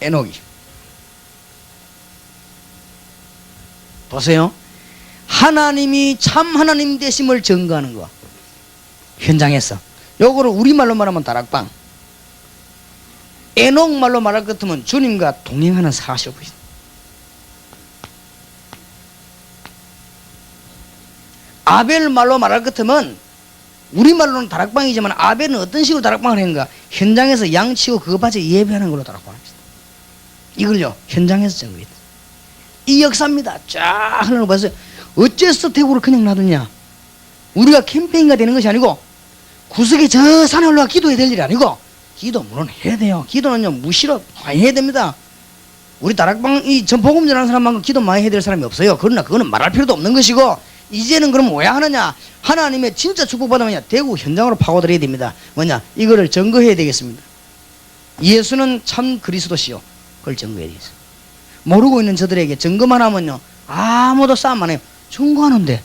에녹이. 보세요. 하나님이 참 하나님 되심을 증거하는 거. 현장에서. 요거를 우리말로 말하면 다락방. 에녹 말로 말할 것 같으면 주님과 동행하는 사실이고 있습니다. 아벨 말로 말할 것 같으면 우리말로는 다락방이지만 아벨은 어떤 식으로 다락방을 했는가? 현장에서 양치고 그거 바지 예배하는 걸로 다락방을 했습니다. 이걸요 현장에서 증거했다. 이 역사입니다. 쫙 흐르는 거 봤어요. 어째서 대구를 그냥 놔두냐? 우리가 캠페인가 되는 것이 아니고 구석에 저 산에 올라가 기도해야 될 일이 아니고, 기도 물론 해야 돼요. 기도는요 무시로 많이 해야 됩니다. 우리 다락방 이 전복음 전하는 사람만큼 기도 많이 해야 될 사람이 없어요. 그러나 그거는 말할 필요도 없는 것이고, 이제는 그럼 왜 하느냐? 하나님의 진짜 축복받으면 대구 현장으로 파고들어야 됩니다. 뭐냐? 이거를 증거해야 되겠습니다. 예수는 참 그리스도시요. 그걸 증거해야 되겠어요. 모르고 있는 저들에게 증거만 하면요 아무도 싸움 안 해요. 증거하는데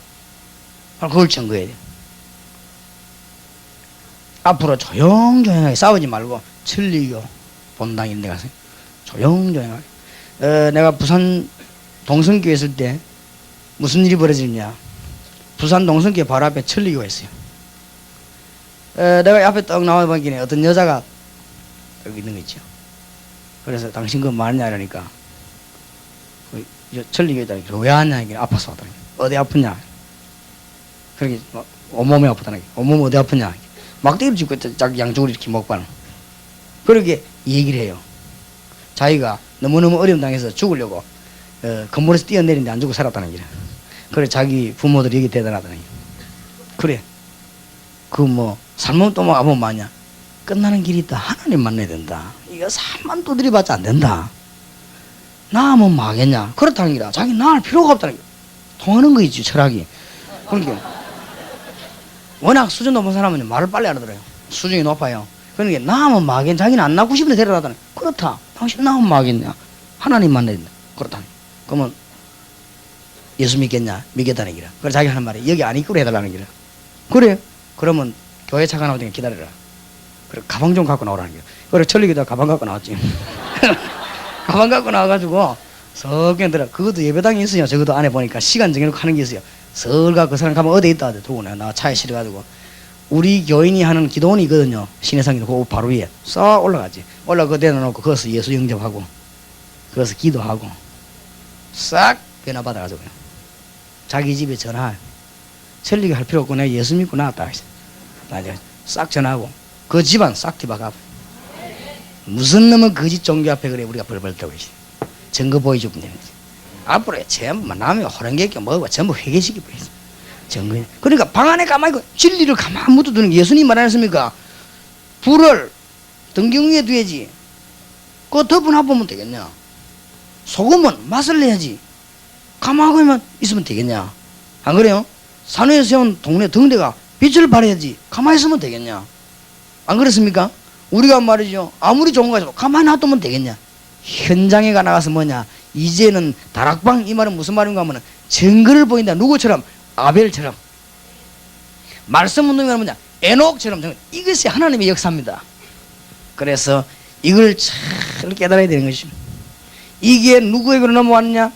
그걸 증거해야 돼요. 앞으로 조용조용하게 싸우지 말고 천리교 본당인 데 가서 조용조용하게. 내가 부산 동성교회 있을 때 무슨 일이 벌어지냐? 부산 동성교회 바로 앞에 천리교가 있어요. 내가 앞에 떡 나와보니까 어떤 여자가 여기 있는 거 있죠. 그래서 당신 그거 뭐하냐 이러니까 천리교에 있다니 왜 왔냐? 아파서 왔다니. 어디 아프냐? 그러게 온몸이 아프다니. 온몸 어디 아프냐? 막대기를 짚고 자기 양쪽으로 이렇게 먹바는. 그렇게 얘기를 해요. 자기가 너무너무 어려움 당해서 죽으려고 건물에서 뛰어내리는데 안 죽고 살았다는 게. 그래 자기 부모들이 이게 대단하다는 게. 그래 그 뭐 삶은 또 뭐 아무 마냐? 끝나는 길이 있다. 하나님 만나야 된다. 이거 삶만 두드려봤자 안 된다. 나 하면 뭐 하겠냐? 그렇다는 기라. 자기 나을 필요가 없다는 게. 통하는 거 있지 철학이. 그러니까 워낙 수준 높은 사람은 말을 빨리 알아들어요. 수준이 높아요. 그러니까 나 하면 뭐 하겠냐? 자기는 안 낳고 싶은데 데려다다니. 그렇다. 당신 나 하면 뭐 하겠냐? 하나님 만나야 된다. 그렇다. 그러면 예수 믿겠냐? 믿겠다는 기라. 그래 자기 하는 말이 여기 안 입고 해달라는 기라. 그래. 그러면 교회 차가 나올 때는 기다려라. 그래 가방 좀 갖고 나오라는 게. 그래 천리교다 가방 갖고 나왔지. 가방 갖고 나와가지고 석에 들어. 그것도 예배당에 있어요. 저것도 안에 보니까 시간 정해놓고 하는 게 있어요. 서울가 그 사람 가면 어디 있다 들고 나 차에 실어가지고 우리 교인이 하는 기도원이 있거든요. 신해상이 그 바로 위에 싹 올라가지. 올라가 내려놓고 거기서 예수 영접하고 거기서 기도하고 싹 변화 받아가지고 자기 집에 전화. 천리교 할 필요 없고 내가 예수 믿고 나왔다. 나중에 싹 전화하고 그 집안 싹 뒤바가. 무슨 놈은 거짓 종교 앞에 그래 우리가 벌벌 떨고 있어. 증거 보여주면 되는 거지. 앞으로 전부 남의 호랑개끼 먹고 전부 회개시키 버렸어. 증거. 그러니까 방 안에 가만히 있고 진리를 가만 묻어두는 게 예수님 말 안 했습니까? 불을 등경 위에 두야지. 그거 덮어놔보면 되겠냐? 소금은 맛을 내야지. 가만히 있으면 되겠냐? 안 그래요? 산 위에 세운 동네 등대가 빛을 발해야지. 가만히 있으면 되겠냐? 안 그렇습니까? 우리가 말이죠. 아무리 좋은 거 가지고 가만히 놔두면 되겠냐? 현장에 가 나가서 뭐냐? 이제는 다락방 이 말은 무슨 말인가 하면 증거를 보인다. 누구처럼? 아벨처럼. 말씀 운동이 뭐냐? 에녹처럼. 이것이 하나님의 역사입니다. 그래서 이걸 잘 깨달아야 되는 것입니다. 이게 누구에게로 넘어왔느냐?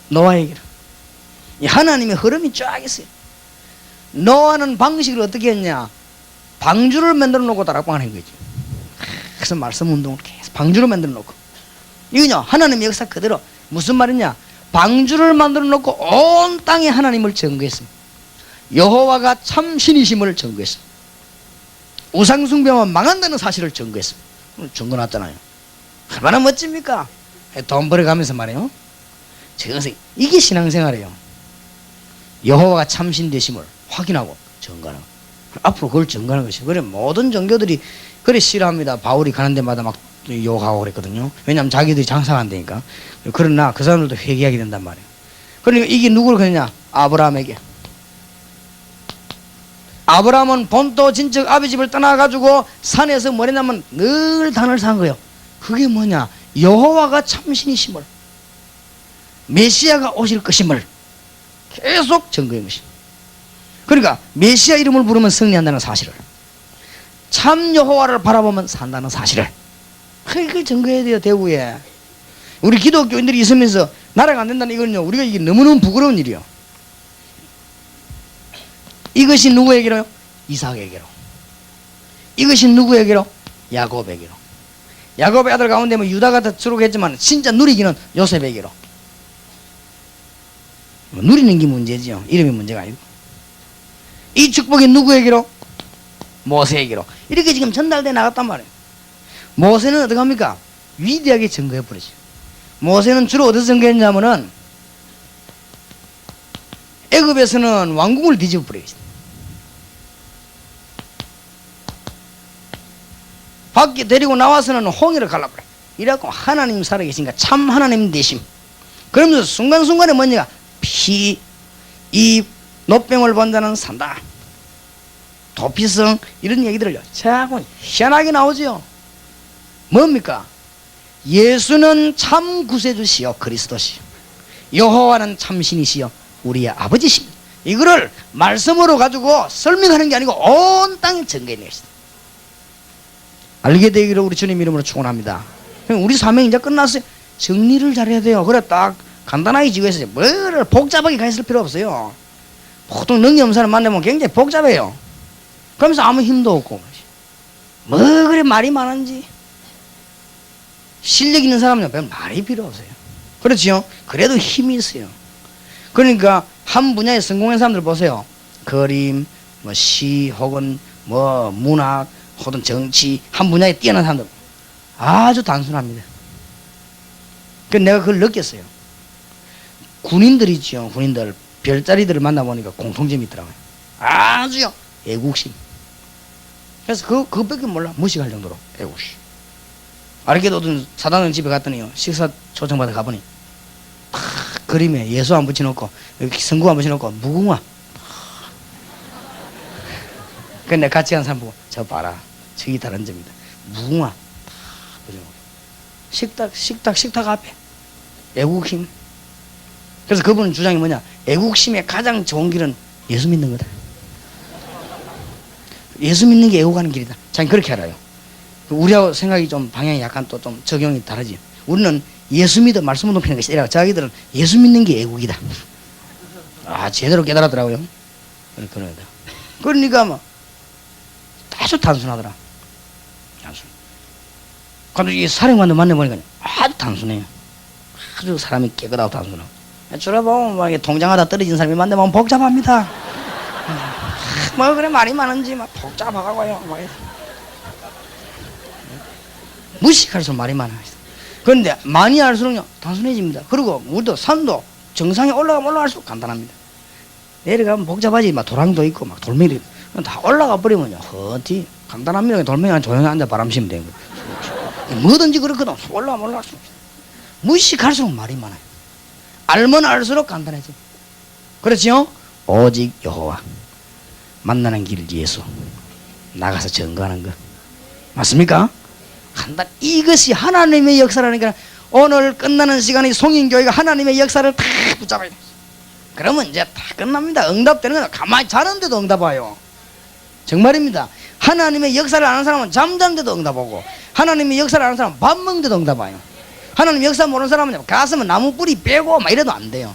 노아에게로. 이 하나님의 흐름이 쫙 있어요. 노아는 방식을 어떻게 했냐? 방주를 만들어 놓고 다락방을 한 거지. 그래서 말씀 운동을 계속 방주를 만들어 놓고. 이거냐? 하나님의 역사 그대로. 무슨 말이냐? 방주를 만들어 놓고 온 땅에 하나님을 증거했습니다. 여호와가 참 신이심을 증거했습니다. 우상숭배만 망한다는 사실을 증거했습니다. 증거놨잖아요. 얼마나 멋집니까? 돈 벌어가면서 말이에요. 저것이 이게 신앙생활이에요. 여호와가 참신 되심을 확인하고 증거하는. 앞으로 그걸 증거하는 것이. 그래 모든 종교들이 그래 싫어합니다. 바울이 가는 데마다 막 욕하고 그랬거든요. 왜냐하면 자기들이 장사가 안 되니까. 그러나 그 사람들도 회개하게 된단 말이에요. 그러니까 이게 누구를 그러냐? 아브라함에게. 아브라함은 본토 친척 아비 집을 떠나가지고 산에서 뭐랬냐면 늘 단을 산 거예요. 그게 뭐냐? 여호와가 참신이심을, 메시아가 오실 것임을 계속 증거한 것이. 그러니까 메시아 이름을 부르면 승리한다는 사실을, 참 여호와를 바라보면 산다는 사실을, 그걸 증거해야 돼요. 대구에 우리 기독교인들이 있으면서 나라가 안 된다는 이거는요, 우리가 이게 너무너무 부끄러운 일이요. 이것이 누구에게로요? 이삭에게로. 이것이 누구에게로? 야곱에게로. 야곱의 아들 가운데 뭐 유다가 더 주룩했지만 진짜 누리기는 요셉에게로. 누리는 게 문제지요. 이름이 문제가 아니고. 이 축복이 누구에게로? 모세에게로. 이렇게 지금 전달돼 나갔단 말이에요. 모세는 어떻게 합니까? 위대하게 증거해버리죠. 모세는 주로 어디서 증거했냐면은 애굽에서는 왕궁을 뒤집어버리겠습니다. 밖에 데리고 나와서는 홍해를 갈라버려요. 이래갖고 하나님 살아계신가, 참 하나님 되심. 그러면서 순간순간에 뭐냐? 피, 입, 노병을 본 자는 산다. 도피성, 이런 얘기들을요, 자꾸 희한하게 나오죠. 뭡니까? 예수는 참 구세주시요 그리스도시요, 여호와는 참신이시요 우리의 아버지십니다. 이거를 말씀으로 가지고 설명하는 게 아니고 온 땅에 증거해내는 것이다. 알게 되기를 우리 주님 이름으로 축원합니다. 우리 사명이 이제 끝났어요. 정리를 잘해야 돼요. 그래 딱 간단하게 지구에서 뭐를 복잡하게 가 있을 필요 없어요. 보통 능력 없는 사람 만나면 굉장히 복잡해요. 그러면서 아무 힘도 없고, 뭐 그래 말이 많은지. 실력 있는 사람은 별 말이 필요 없어요. 그렇죠? 그래도 힘이 있어요. 그러니까 한 분야에 성공한 사람들 보세요. 그림, 뭐 시, 혹은 뭐 문학, 혹은 정치, 한 분야에 뛰어난 사람들 아주 단순합니다. 그래서 내가 그걸 느꼈어요. 군인들 있죠. 군인들 별자리들을 만나보니까 공통점이 있더라고요. 아주요 애국심. 그래서 그것밖에 몰라. 무식할 정도로 애국심. 아르게도 어떤 사단원 집에 갔더니요, 식사 초청받아 가보니 그림에 예수 안 붙여놓고 성구 안 붙여놓고 무궁화. 그래서 내가 같이 간 사람 보고 저 봐라, 저기 다른 점이다. 무궁화. 식탁 앞에 애국심. 그래서 그분 주장이 뭐냐? 애국심의 가장 좋은 길은 예수 믿는 거다. 예수 믿는 게 애국하는 길이다. 참 그렇게 알아요. 우리하고 생각이 좀 방향이 약간 또 좀 적용이 다르지. 우리는 예수 믿어 말씀 운동 피는 것이 아니라 자기들은 예수 믿는 게 애국이다. 아, 제대로 깨달았더라고요. 그러니까 뭐 아주 단순하더라. 단순. 근데 이 사령관도 만나보니까 아주 단순해요. 아주 사람이 깨끗하고 단순하고. 주로 보면 막 통장하다 떨어진 사람이 만나보면 복잡합니다. 뭐 그래 말이 많은지 막 복잡하고요. 무식할수록 말이 많아요. 그런데 많이 할수록요 단순해집니다. 그리고 우리도 산도 정상에 올라가면 올라갈수록 간단합니다. 내려가면 복잡하지. 막 도랑도 있고 막 돌멩이 다 올라가 버리면요 허티 간단합니다. 돌멩이 한 조용히 앉아 바람 쐬면 되는 거예요. 뭐든지 그렇거든. 올라가면 올라갈수록. 무식할수록 말이 많아요. 알면 알수록 간단해져. 그렇죠? 오직 여호와, 만나는 길 예수, 나가서 증거하는 것. 맞습니까? 간단. 이것이 하나님의 역사라니까. 오늘 끝나는 시간에 송인교회가 하나님의 역사를 다 붙잡아야 돼. 그러면 이제 다 끝납니다. 응답되는 건 가만히 자는데도 응답 와요. 정말입니다. 하나님의 역사를 아는 사람은 잠자는데도 응답 오고, 하나님의 역사를 아는 사람은 밥 먹는데도 응답 와요. 하나님 역사 모르는 사람은 가슴은 나무 뿌리 빼고 막 이래도 안 돼요.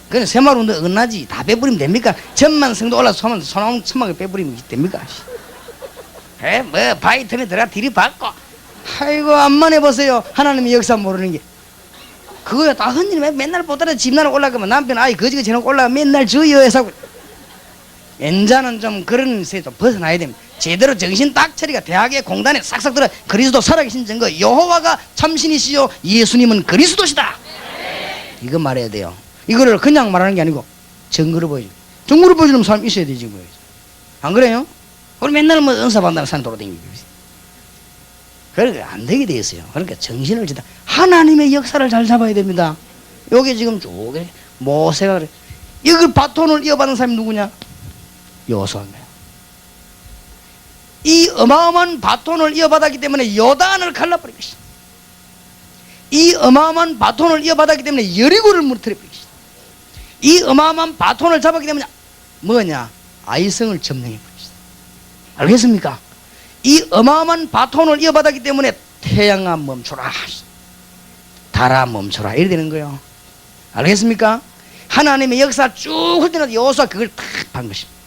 그건 새마을운동 은나지 다 빼버리면 됩니까? 천만 성도 올라서 소나무 천막을 빼버리면 됩니까? 뭐 바이튼에 들어가 들이받고, 아이고 암만 해보세요. 하나님의 역사 모르는 게 그거야. 다 흔히 맨날 보따리 집나라 올라가면 남편 아이 거지가 저녁 올라가 맨날 주여 해서. 엔자는 좀 그런 세 좀 벗어나야 됩니다. 제대로 정신 딱 차리가 대학의 공단에 싹싹 들어 그리스도 살아계신 증거, 여호와가 참신이시요 예수님은 그리스도시다. 이거 말해야 돼요. 이거를 그냥 말하는 게 아니고 증거를 보여줘요. 증거를 보여주는 사람이 있어야 되지 뭐. 안 그래요? 우리 맨날 뭐 은사 받는다고 산 돌아다니고. 그러니까 안 되게 돼 있어요. 그러니까 정신을 지다 하나님의 역사를 잘 잡아야 됩니다. 요게 지금 쭉 모세가 그래. 이걸 바톤을 이어받은 사람이 누구냐? 여호수아입니다. 이 어마어마한 바톤을 이어받았기 때문에 요단을 갈라버린 것이다. 이 어마어마한 바톤을 이어받았기 때문에 여리고를 무너뜨려버린 것이다. 이 어마어마한 바톤을 잡았기 때문에 뭐냐? 아이성을 점령해버린 것이다. 알겠습니까? 이 어마어마한 바톤을 이어받았기 때문에 태양아 멈춰라, 달아 멈춰라, 이래 되는 거예요. 알겠습니까? 하나님의 역사 쭉 훑어내서 여호수아 그걸 탁 판 것입니다.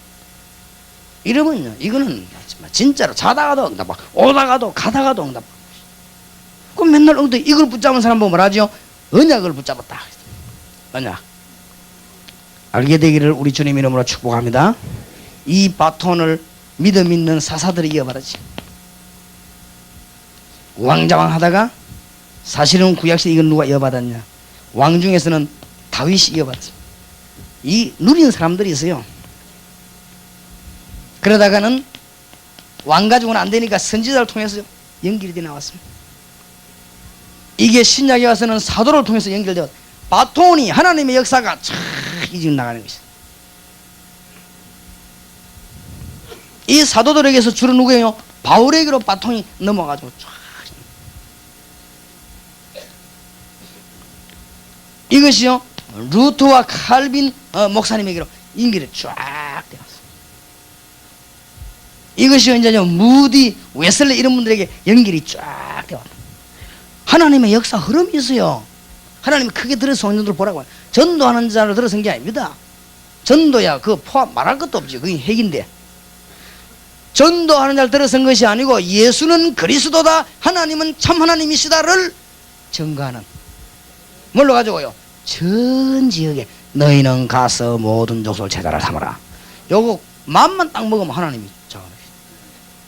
이러면요, 이거는 진짜로 자다가도 응답하고 오다가도 가다가도 응답하고. 그럼 맨날 엉덩이 이걸 붙잡은 사람 보면 뭐라죠? 언약을 붙잡았다. 언약. 알게 되기를 우리 주님 이름으로 축복합니다. 이 바톤을 믿음 있는 사사들이 이어받았지. 왕자왕 하다가 사실은 구약시대 이건 누가 이어받았냐? 왕 중에서는 다윗이 이어받았습니다. 이 누리는 사람들이 있어요. 그러다가는 왕 가지고는 안 되니까 선지자를 통해서 연결이 돼 나왔습니다. 이게 신약에 와서는 사도를 통해서 연결되어 바톤이 하나님의 역사가 촥 이직 나가는 것이다. 이 사도들에게서 주로 누구예요? 바울에게로 바톤이 넘어가지고 쫙. 이것이요 루트와 칼빈 목사님에게로 연결이 쫙 되었어요. 이것이 이제요 무디, 웨슬리 이런 분들에게 연결이 쫙 되었다. 하나님의 역사 흐름이 있어요. 하나님이 크게 들어서 성령들 보라고 해요. 전도하는 자를 들어선 게 아닙니다. 전도야 그 포함 말할 것도 없지. 그게 핵인데. 전도하는 자를 들어선 것이 아니고 예수는 그리스도다, 하나님은 참 하나님이시다를 증거하는. 뭘로 가지고요? 전 지역에 너희는 가서 모든 족속을 제자라 삼아라. 요거 맘만 딱 먹으면 하나님이 작아요.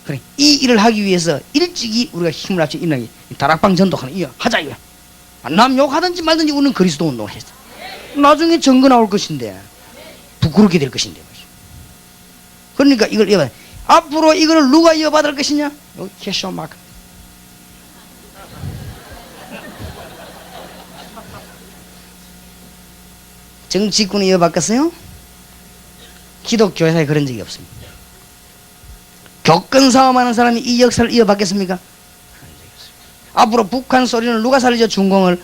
그래, 이 일을 하기 위해서 일찍이 우리가 힘을 합쳐 일어나기, 다락방 전도하는 이 하자 이거. 남 욕하든지 말든지 우리는 그리스도 운동을 했어. 나중에 증거 나올 것인데 부끄럽게 될 것인데. 그러니까 이걸 이어받아. 앞으로 이걸 누가 이어받을 것이냐? 여기 캐셔 마크. 정치권이 이어받겠어요? 기독교회사에 그런 적이 없습니다. 교권 싸움하는 사람이 이 역사를 이어받겠습니까? 그런 적이 없습니다. 앞으로 북한 소리는 누가 살리죠? 중공을.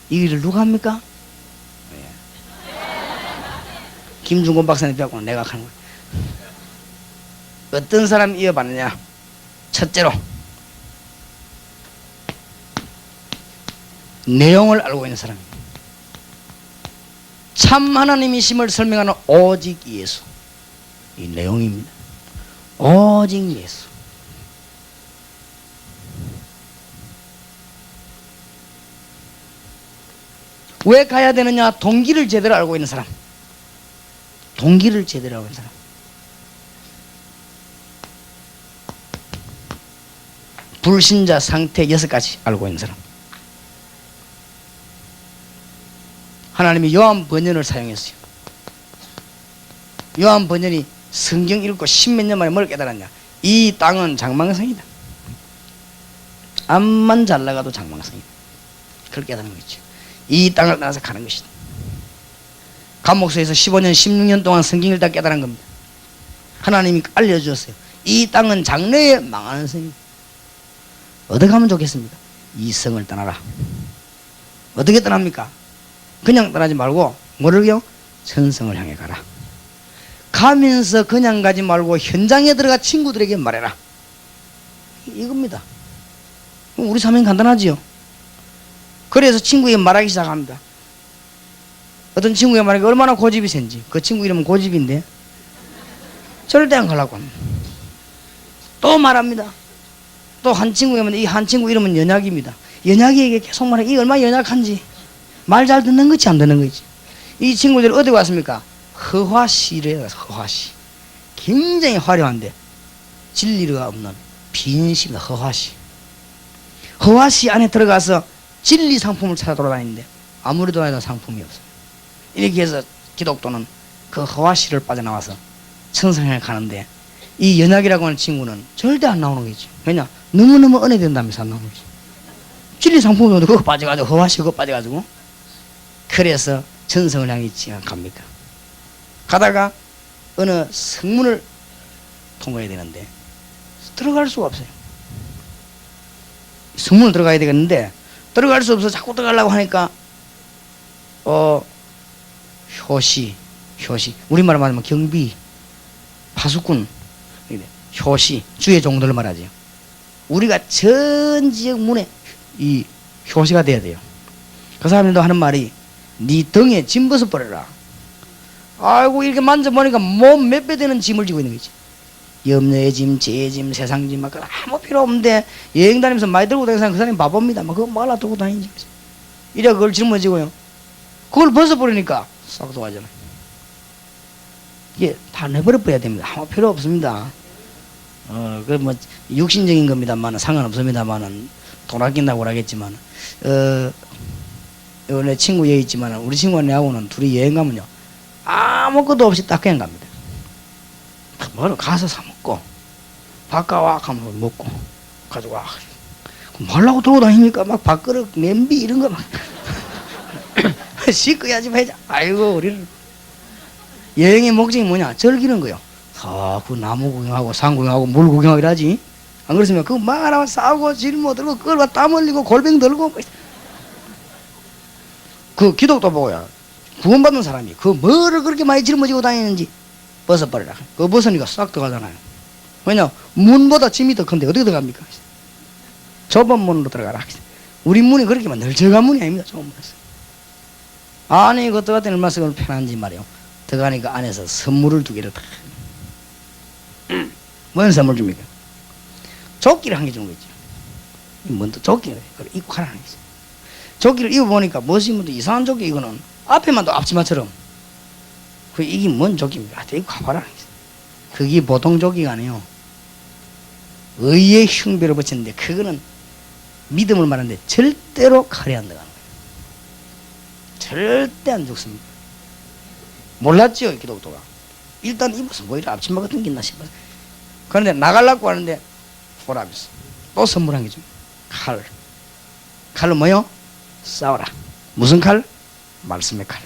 이 일을 누가 합니까? 김중곤 박사님 빼고 내가 하는 거야. 어떤 사람이 이어받느냐? 첫째로 내용을 알고 있는 사람입니다. 참 하나님이심을 설명하는 오직 예수, 이 내용입니다. 오직 예수. 왜 가야 되느냐? 동기를 제대로 알고 있는 사람. 동기를 제대로 알고 있는 사람. 불신자 상태 6가지 알고 있는 사람. 하나님이 요한 번연을 사용했어요. 요한 번연이 성경 읽고 10몇 년 만에 뭘 깨달았냐? 이 땅은 장망성이다. 암만 잘 나가도 장망성이다. 그걸 깨달은 거죠. 이 땅을 떠나서 가는 것이다. 감옥소에서 15년 16년 동안 성경을 다 깨달은 겁니다. 하나님이 알려주었어요. 이 땅은 장래에 망하는 성이다. 어떻게 하면 좋겠습니까? 이 성을 떠나라. 어떻게 떠납니까? 그냥 떠나지 말고 뭐를요? 천성을 향해 가라. 가면서 그냥 가지 말고 현장에 들어가 친구들에게 말해라. 이겁니다. 우리 사명이 간단하지요. 그래서 친구에게 말하기 시작합니다. 어떤 친구에게 말하기 얼마나 고집이 센지. 그 친구 이름은 고집인데 절대 안 가려고 합니다. 또 말합니다. 또 한 친구에게 이 한 친구 이름은 연약입니다. 연약이에게 계속 말해. 이 얼마나 연약한지. 말 잘 듣는 거지 안 듣는 거지. 이 친구들이 어디 왔습니까? 허화시래요. 허화시. 굉장히 화려한데 진리가 없는 빈시입니다. 허화시. 허화시 안에 들어가서 진리 상품을 찾아 돌아다니는데 아무리 돌아다녀도 상품이 없어요. 이렇게 해서 기독교는 그 허화시를 빠져나와서 천상에 가는데 이 연약이라고 하는 친구는 절대 안 나오는 거지. 왜냐? 너무너무 은혜된다면서 안 나오는 거지. 진리 상품이 없는데 그거 빠져가지고 허화시 그거 빠져가지고. 그래서 전성을 향해 갑니까? 가다가 어느 성문을 통과해야 되는데 들어갈 수가 없어요. 성문을 들어가야 되겠는데 들어갈 수 없어. 자꾸 들어가려고 하니까 효시 우리말로 말하면 경비, 파수꾼, 효시 주의 종들을 말하죠. 우리가 전 지역 문에 이 효시가 돼야 돼요. 그 사람들도 하는 말이 네 등에 짐 벗어버려라. 아이고 이렇게 만져보니까 몸 몇 배 되는 짐을 지고 있는 거지. 염려의 짐, 재의 짐, 세상 짐 막 아무 필요 없는데 여행 다니면서 많이 들고 다니는 사람 그 사람이 바보입니다. 막 그거 말라 들고 다니지. 이래 그걸 짊어지고요. 그걸 벗어버리니까 싹 도와잖아요. 이게 다 내버려버려야 됩니다. 아무 필요 없습니다. 그 뭐 육신적인 겁니다만 상관없습니다만은 돈 아낀다고 그러겠지만 내 친구 여기 있지만 우리 친구와 내하고는 둘이 여행 가면요 아무것도 없이 딱 그냥 갑니다. 뭐를 가서 사 먹고 바꿔와 하면 먹고 가져와. 뭐라고 들고 다닙니까? 막 밥그릇 냄비 이런 거 막 씻어야지 해자. 아이고 우리는 여행의 목적이 뭐냐? 즐기는 거요. 그 나무 구경하고 산 구경하고 물 구경하고 이러지. 안 그렇으면 그거 말하고 싸우고 질모 들고 끌고 땀 흘리고 골병 들고 그 기독도 보고요. 구원받는 사람이 그 뭐를 그렇게 많이 짊어지고 다니는지 벗어버리라. 그거 벗으니까 싹 들어가잖아요. 왜냐 문보다 짐이 더 큰데 어떻게 들어갑니까? 좁은 문으로 들어가라. 우리 문이 그렇게만 널쩍한 문이 아닙니다. 좁은 문에서. 아니 그것 같은 얼마나 쓰고 편한지 말이요. 들어가니까 안에서 선물을 2개를 다. 뭔 선물 줍니까? 조끼를 1개 주는 거 있죠. 뭔또 조끼를 입고 가라는 거죠. 조끼를 입어보니까 무엇이 뭐 이상한 조끼 이거는 앞에만 도 앞치마처럼 이게 뭔 조끼입니까? 입고 가봐라. 그게 보통 조끼가 아니에요. 의의 흉배를 붙였는데 그거는 믿음을 말하는데 절대로 칼에 안 들어가는 거예요. 절대 안 죽습니다. 몰랐죠 기독도가. 일단 입어서 뭐 이런 앞치마가 땡긴다 싶어서. 그런데 나가려고 하는데 보라면서 또 선물 1개 줍니다. 칼. 칼로 뭐요? 싸워라. 무슨 칼? 말씀의 칼.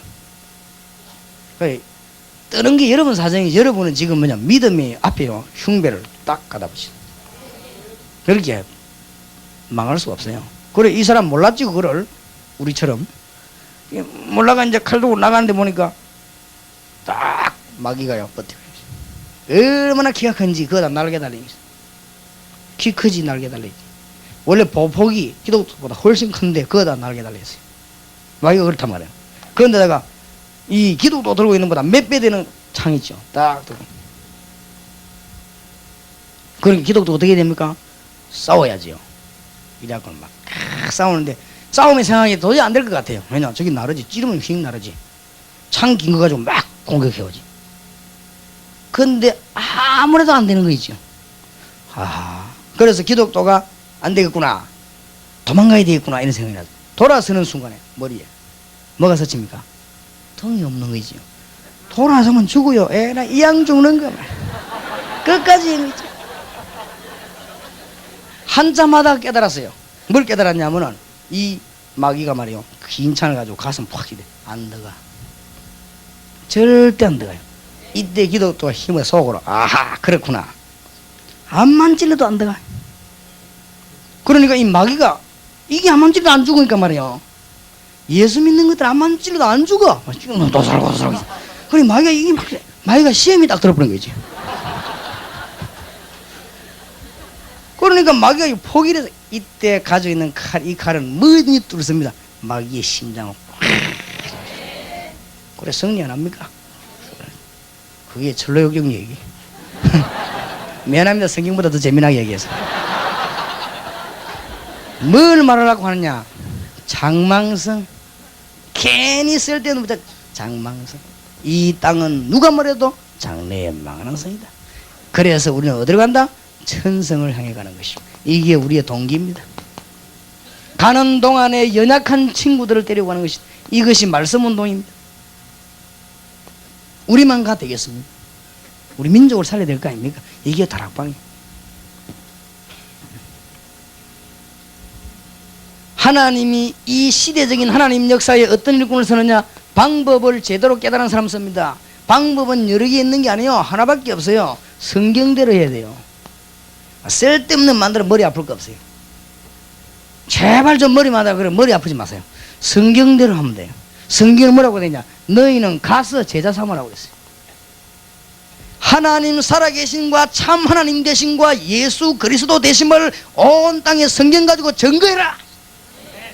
뜨는 게 여러분 사정이 여러분은 지금 뭐냐 믿음이 앞에요 흉배를 딱 갖다 붙이죠. 그렇게 망할 수가 없어요. 그래 이 사람 몰랐지 그거를 우리처럼 몰라가 이제 칼 들고 나가는데 보니까 딱 마귀가요 버티고 얼마나 키가 큰지 그거다 날개 달리기. 키 크지 날개 달리지. 원래 보폭이 기독보다 훨씬 큰데 그거다 날개 달렸어요. 마귀가 그렇단 말이에요. 그런데다가 이 기독도 들고 있는 것보다 몇 배 되는 창 있죠. 딱 들고. 그러니까 기독도 어떻게 됩니까? 싸워야지요. 이래갖고 막 싸우는데 싸움의 상황이 도저히 안 될 것 같아요. 왜냐 저기 나르지. 찌르면 휙 나르지. 창 긴 거 가지고 막 공격해오지. 근데 아무래도 안 되는 거 있죠. 그래서 기독도가 안 되겠구나. 도망가야 되겠구나 이런 생각이 나죠. 돌아서는 순간에 머리에 뭐가 서칩니까? 통이 없는 거지요. 돌아서면 죽어요. 에라 이양 죽는 거 끝까지 있는 거죠. 한자마다 깨달았어요. 뭘 깨달았냐면은 이 마귀가 말이요 긴 창을 가지고 가슴 팍 기대 안 들어가. 절대 안 들어가요. 이때 기독도가 힘을 속으로 아하 그렇구나. 암만 찔러도 안 들어가. 그러니까 이 마귀가 이게 암만 찔러도 안 죽으니까 말이요 예수 믿는 것들 암만 찔러도 안 죽어. 또 살고 또 살고. 그래 마귀가 이게 마귀가 시험이 딱 들어버린 거지. 그러니까 마귀가 포기를 해서 이때 가지고 있는 칼, 이 칼은 뭐니 뚫습니다. 마귀의 심장을 그래 승리 안 합니까? 그게 철로역경 얘기. 미안합니다. 성경보다 더 재미나게 얘기해서. 뭘 말하려고 하느냐? 장망성. 괜히 쓸데없는 장망성. 이 땅은 누가 뭐래도 장래의 망하는 성이다. 그래서 우리는 어디로 간다? 천성을 향해 가는 것입니다. 이게 우리의 동기입니다. 가는 동안에 연약한 친구들을 데리고 가는 것이 이것이 말씀 운동입니다. 우리만 가 되겠습니다. 우리 민족을 살려야 될 거 아닙니까? 이게 다락방이에요. 하나님이 이 시대적인 하나님 역사에 어떤 일꾼을 서느냐? 방법을 제대로 깨달은 사람 씁니다. 방법은 여러 개 있는 게 아니에요. 하나밖에 없어요. 성경대로 해야 돼요. 쓸데없는 만들어 머리 아플 거 없어요. 제발 좀 머리 만들어. 그래 머리 아프지 마세요. 성경대로 하면 돼요. 성경은 뭐라고 되냐? 너희는 가서 제자 삼으라고 그랬어요. 하나님 살아계신과 참 하나님 되신과 예수 그리스도 되심을 온 땅에 성경 가지고 증거해라.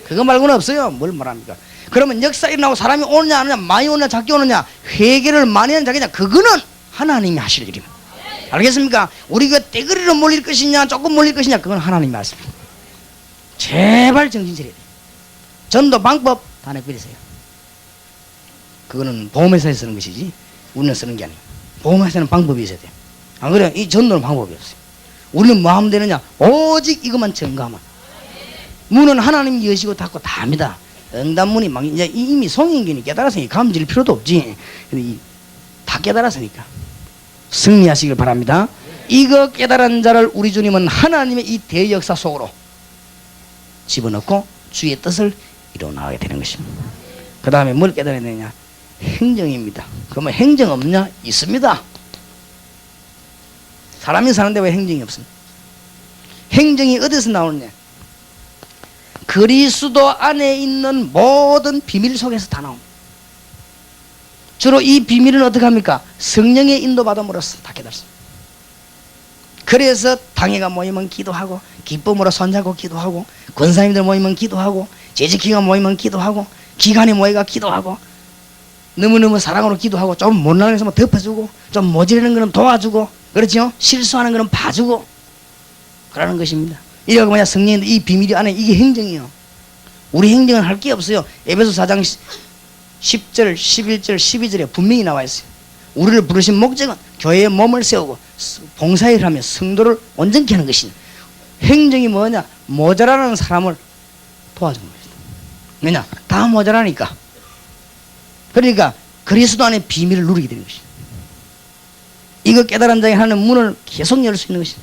그거 말고는 없어요. 뭘 말합니까? 그러면 역사 일어나고 사람이 오느냐 안 오느냐, 많이 오느냐 작게 오느냐, 회개를 많이 하느냐 작게냐, 그거는 하나님이 하실 일입니다. 알겠습니까? 우리가 떼거리로 몰릴 것이냐 조금 몰릴 것이냐, 그건 하나님이 하십니다. 제발 정신 차려야 돼요. 전도 방법 다 내버리세요. 그거는 보험회사에 쓰는 것이지 우리는 쓰는 게 아니에요. 보험회사는 방법이 있어야 돼요. 안 그래요? 이 전도는 방법이 없어요. 우리는 뭐 하면 되느냐? 오직 이것만 증거하면. 문은 하나님이 여시고 닫고 다 합니다. 응답문이 막 이제 이미 성인기니 깨달았으니 감질 필요도 없지. 다 깨달았으니까 승리하시길 바랍니다. 이거 깨달은 자를 우리 주님은 하나님의 이 대역사 속으로 집어넣고 주의 뜻을 이루어나가게 되는 것입니다. 그 다음에 뭘 깨달아야 되느냐? 행정입니다. 그러면 행정 없냐? 있습니다. 사람이 사는데 왜 행정이 없습니까? 행정이 어디서 나오느냐? 그리스도 안에 있는 모든 비밀 속에서 다 나옵니다. 주로 이 비밀은 어떻게 합니까? 성령의 인도받음으로써 다 깨달습니다. 그래서 당회가 모이면 기도하고, 기쁨으로 손잡고 기도하고, 권사님들 모이면 기도하고, 재직기가 모이면 기도하고, 기관이 모여가 기도하고, 너무너무 사랑으로 기도하고, 좀 못나는 것은 덮어주고, 좀 모자라는 거는 도와주고, 그렇죠? 실수하는 거는 봐주고, 그러는 것입니다. 이러고 뭐냐, 성령인데 이 비밀이 안에 이게 행정이에요. 우리 행정은 할 게 없어요. 에베소 4장 10절, 11절, 12절에 분명히 나와 있어요. 우리를 부르신 목적은 교회의 몸을 세우고 봉사일을 하며 성도를 온전케 하는 것이니, 행정이 뭐냐? 모자라는 사람을 도와주는 것이다. 왜냐? 다 모자라니까. 그러니까 그리스도 안에 비밀을 누리게 되는 것이다. 이거 깨달은 자에게 하는 문을 계속 열 수 있는 것이다.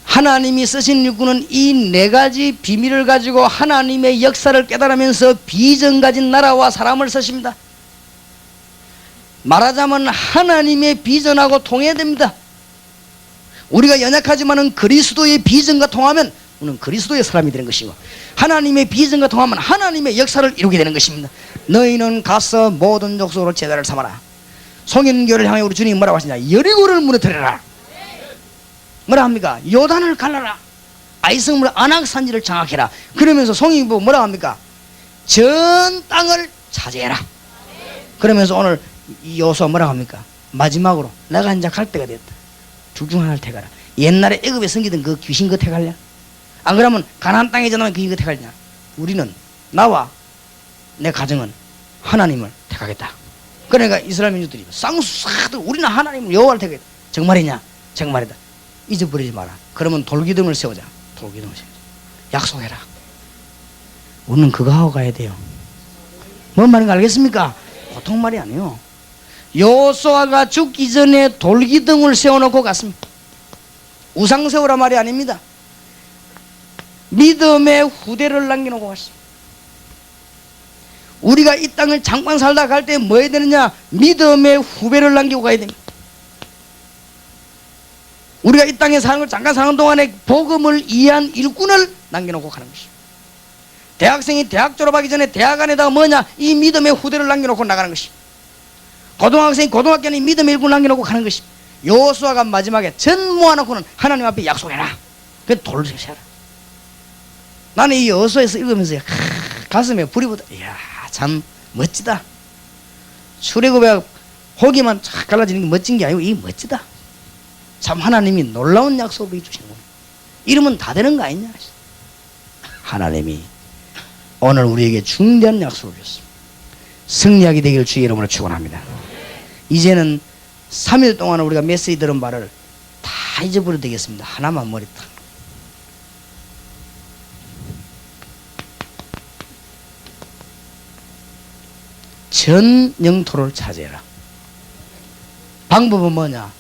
하나님이 쓰신 일꾼은 이 네 가지 비밀을 가지고 하나님의 역사를 깨달으면서 비전 가진 나라와 사람을 쓰십니다. 말하자면 하나님의 비전하고 통해야 됩니다. 우리가 연약하지만은 그리스도의 비전과 통하면 우리는 그리스도의 사람이 되는 것이고, 하나님의 비전과 통하면 하나님의 역사를 이루게 되는 것입니다. 너희는 가서 모든 족속으로 제자를 삼아라. 송인교를 향해 우리 주님이 뭐라고 하시냐? 여리고를 무너뜨려라. 뭐라 합니까? 요단을 갈라라. 아이성물 안악산지를 장악해라. 그러면서 송이보 뭐라 합니까? 전 땅을 차지해라. 그러면서 오늘 이 요소 뭐라 합니까? 마지막으로 내가 이제 갈 때가 됐다. 둘 중 하나를 택하라. 옛날에 애굽에 섬기던 그 귀신 거 택할래? 안 그러면 가나안 땅에 전하면 그 이거 택할냐? 우리는, 나와 내 가정은 하나님을 택하겠다. 그러니까 이스라엘 민족들이 쌍수사들 우리는 하나님을 여호와를 택하겠다. 정말이냐? 정말이다. 잊어버리지 마라. 그러면 돌기둥을 세우자. 돌기둥을 세우자. 약속해라. 우리는 그거 하고 가야 돼요. 뭔 말인가 알겠습니까? 보통 말이 아니에요. 여호수아가 죽기 전에 돌기둥을 세워놓고 갔습니다. 우상 세우라 말이 아닙니다. 믿음의 후대를 남겨놓고 갔습니다. 우리가 이 땅을 잠깐 살다 갈 때 뭐 해야 되느냐? 믿음의 후배를 남기고 가야 됩니다. 우리가 이 땅에 사는 걸 잠깐 사는 동안에 복음을 이해한 일꾼을 남겨놓고 가는 것입니다. 대학생이 대학 졸업하기 전에 대학 안에다가 뭐냐? 이 믿음의 후대를 남겨놓고 나가는 것입니다. 고등학생이 고등학교 안에 믿음의 일꾼을 남겨놓고 가는 것입니다. 여호수아가 마지막에 전 모아놓고는 하나님 앞에 약속해라. 그 돌을 세워라. 나는 이 여호수아에서 읽으면서 가슴에 불이 붙어. 이야, 참 멋지다. 출애굽에 호기만 쫙 갈라지는 게 멋진 게 아니고 이게 멋지다. 참 하나님이 놀라운 약속을 주시는구나. 이러면 다 되는 거 아니냐? 하나님이 오늘 우리에게 중대한 약속을 줬습니다. 승리하게 되기를 주의 이름으로 축원합니다. 이제는 3일 동안 우리가 메시지 들은 말을 다 잊어버려도 되겠습니다. 하나만 머리 딱. 전 영토를 차지해라. 방법은 뭐냐?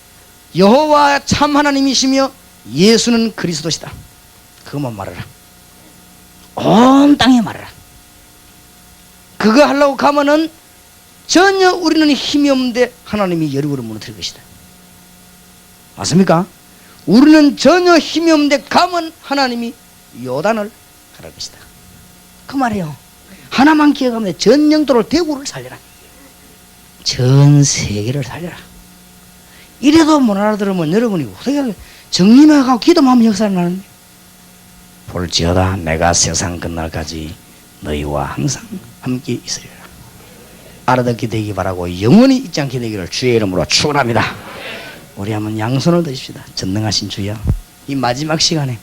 여호와 참 하나님이시며 예수는 그리스도시다. 그것만 말해라. 온 땅에 말해라. 그거 하려고 가면은 전혀 우리는 힘이 없는데 하나님이 여리고를 무너뜨릴 것이다. 맞습니까? 우리는 전혀 힘이 없는데 가면 하나님이 요단을 가랄 것이다. 그 말이에요. 하나만 기억하면 돼. 전 영도를 대구를 살려라. 전 세계를 살려라. 이래도 못 알아들으면 여러분이 어떻게 정림해가고 기도만 하면 역사를 나는데, 볼지어다 내가 세상 끝날까지 너희와 항상 함께 있으리라. 알아듣게 되기 바라고 영원히 잊지 않게 되기를 주의 이름으로 축원합니다. 우리 한번 양손을 드십시다. 전능하신 주여, 이 마지막 시간에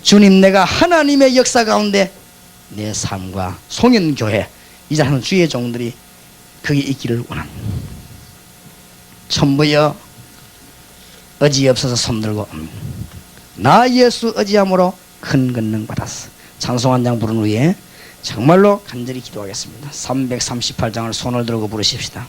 주님, 내가 하나님의 역사 가운데 내 삶과 송현교회 이 자는 주의 종들이 거기 있기를 원합니다. 천부여 의지없어서 손들고 나 예수 의지함으로 큰 권능 받았어. 찬송 한 장 부른 후에 정말로 간절히 기도하겠습니다. 338장을 손을 들고 부르십시다.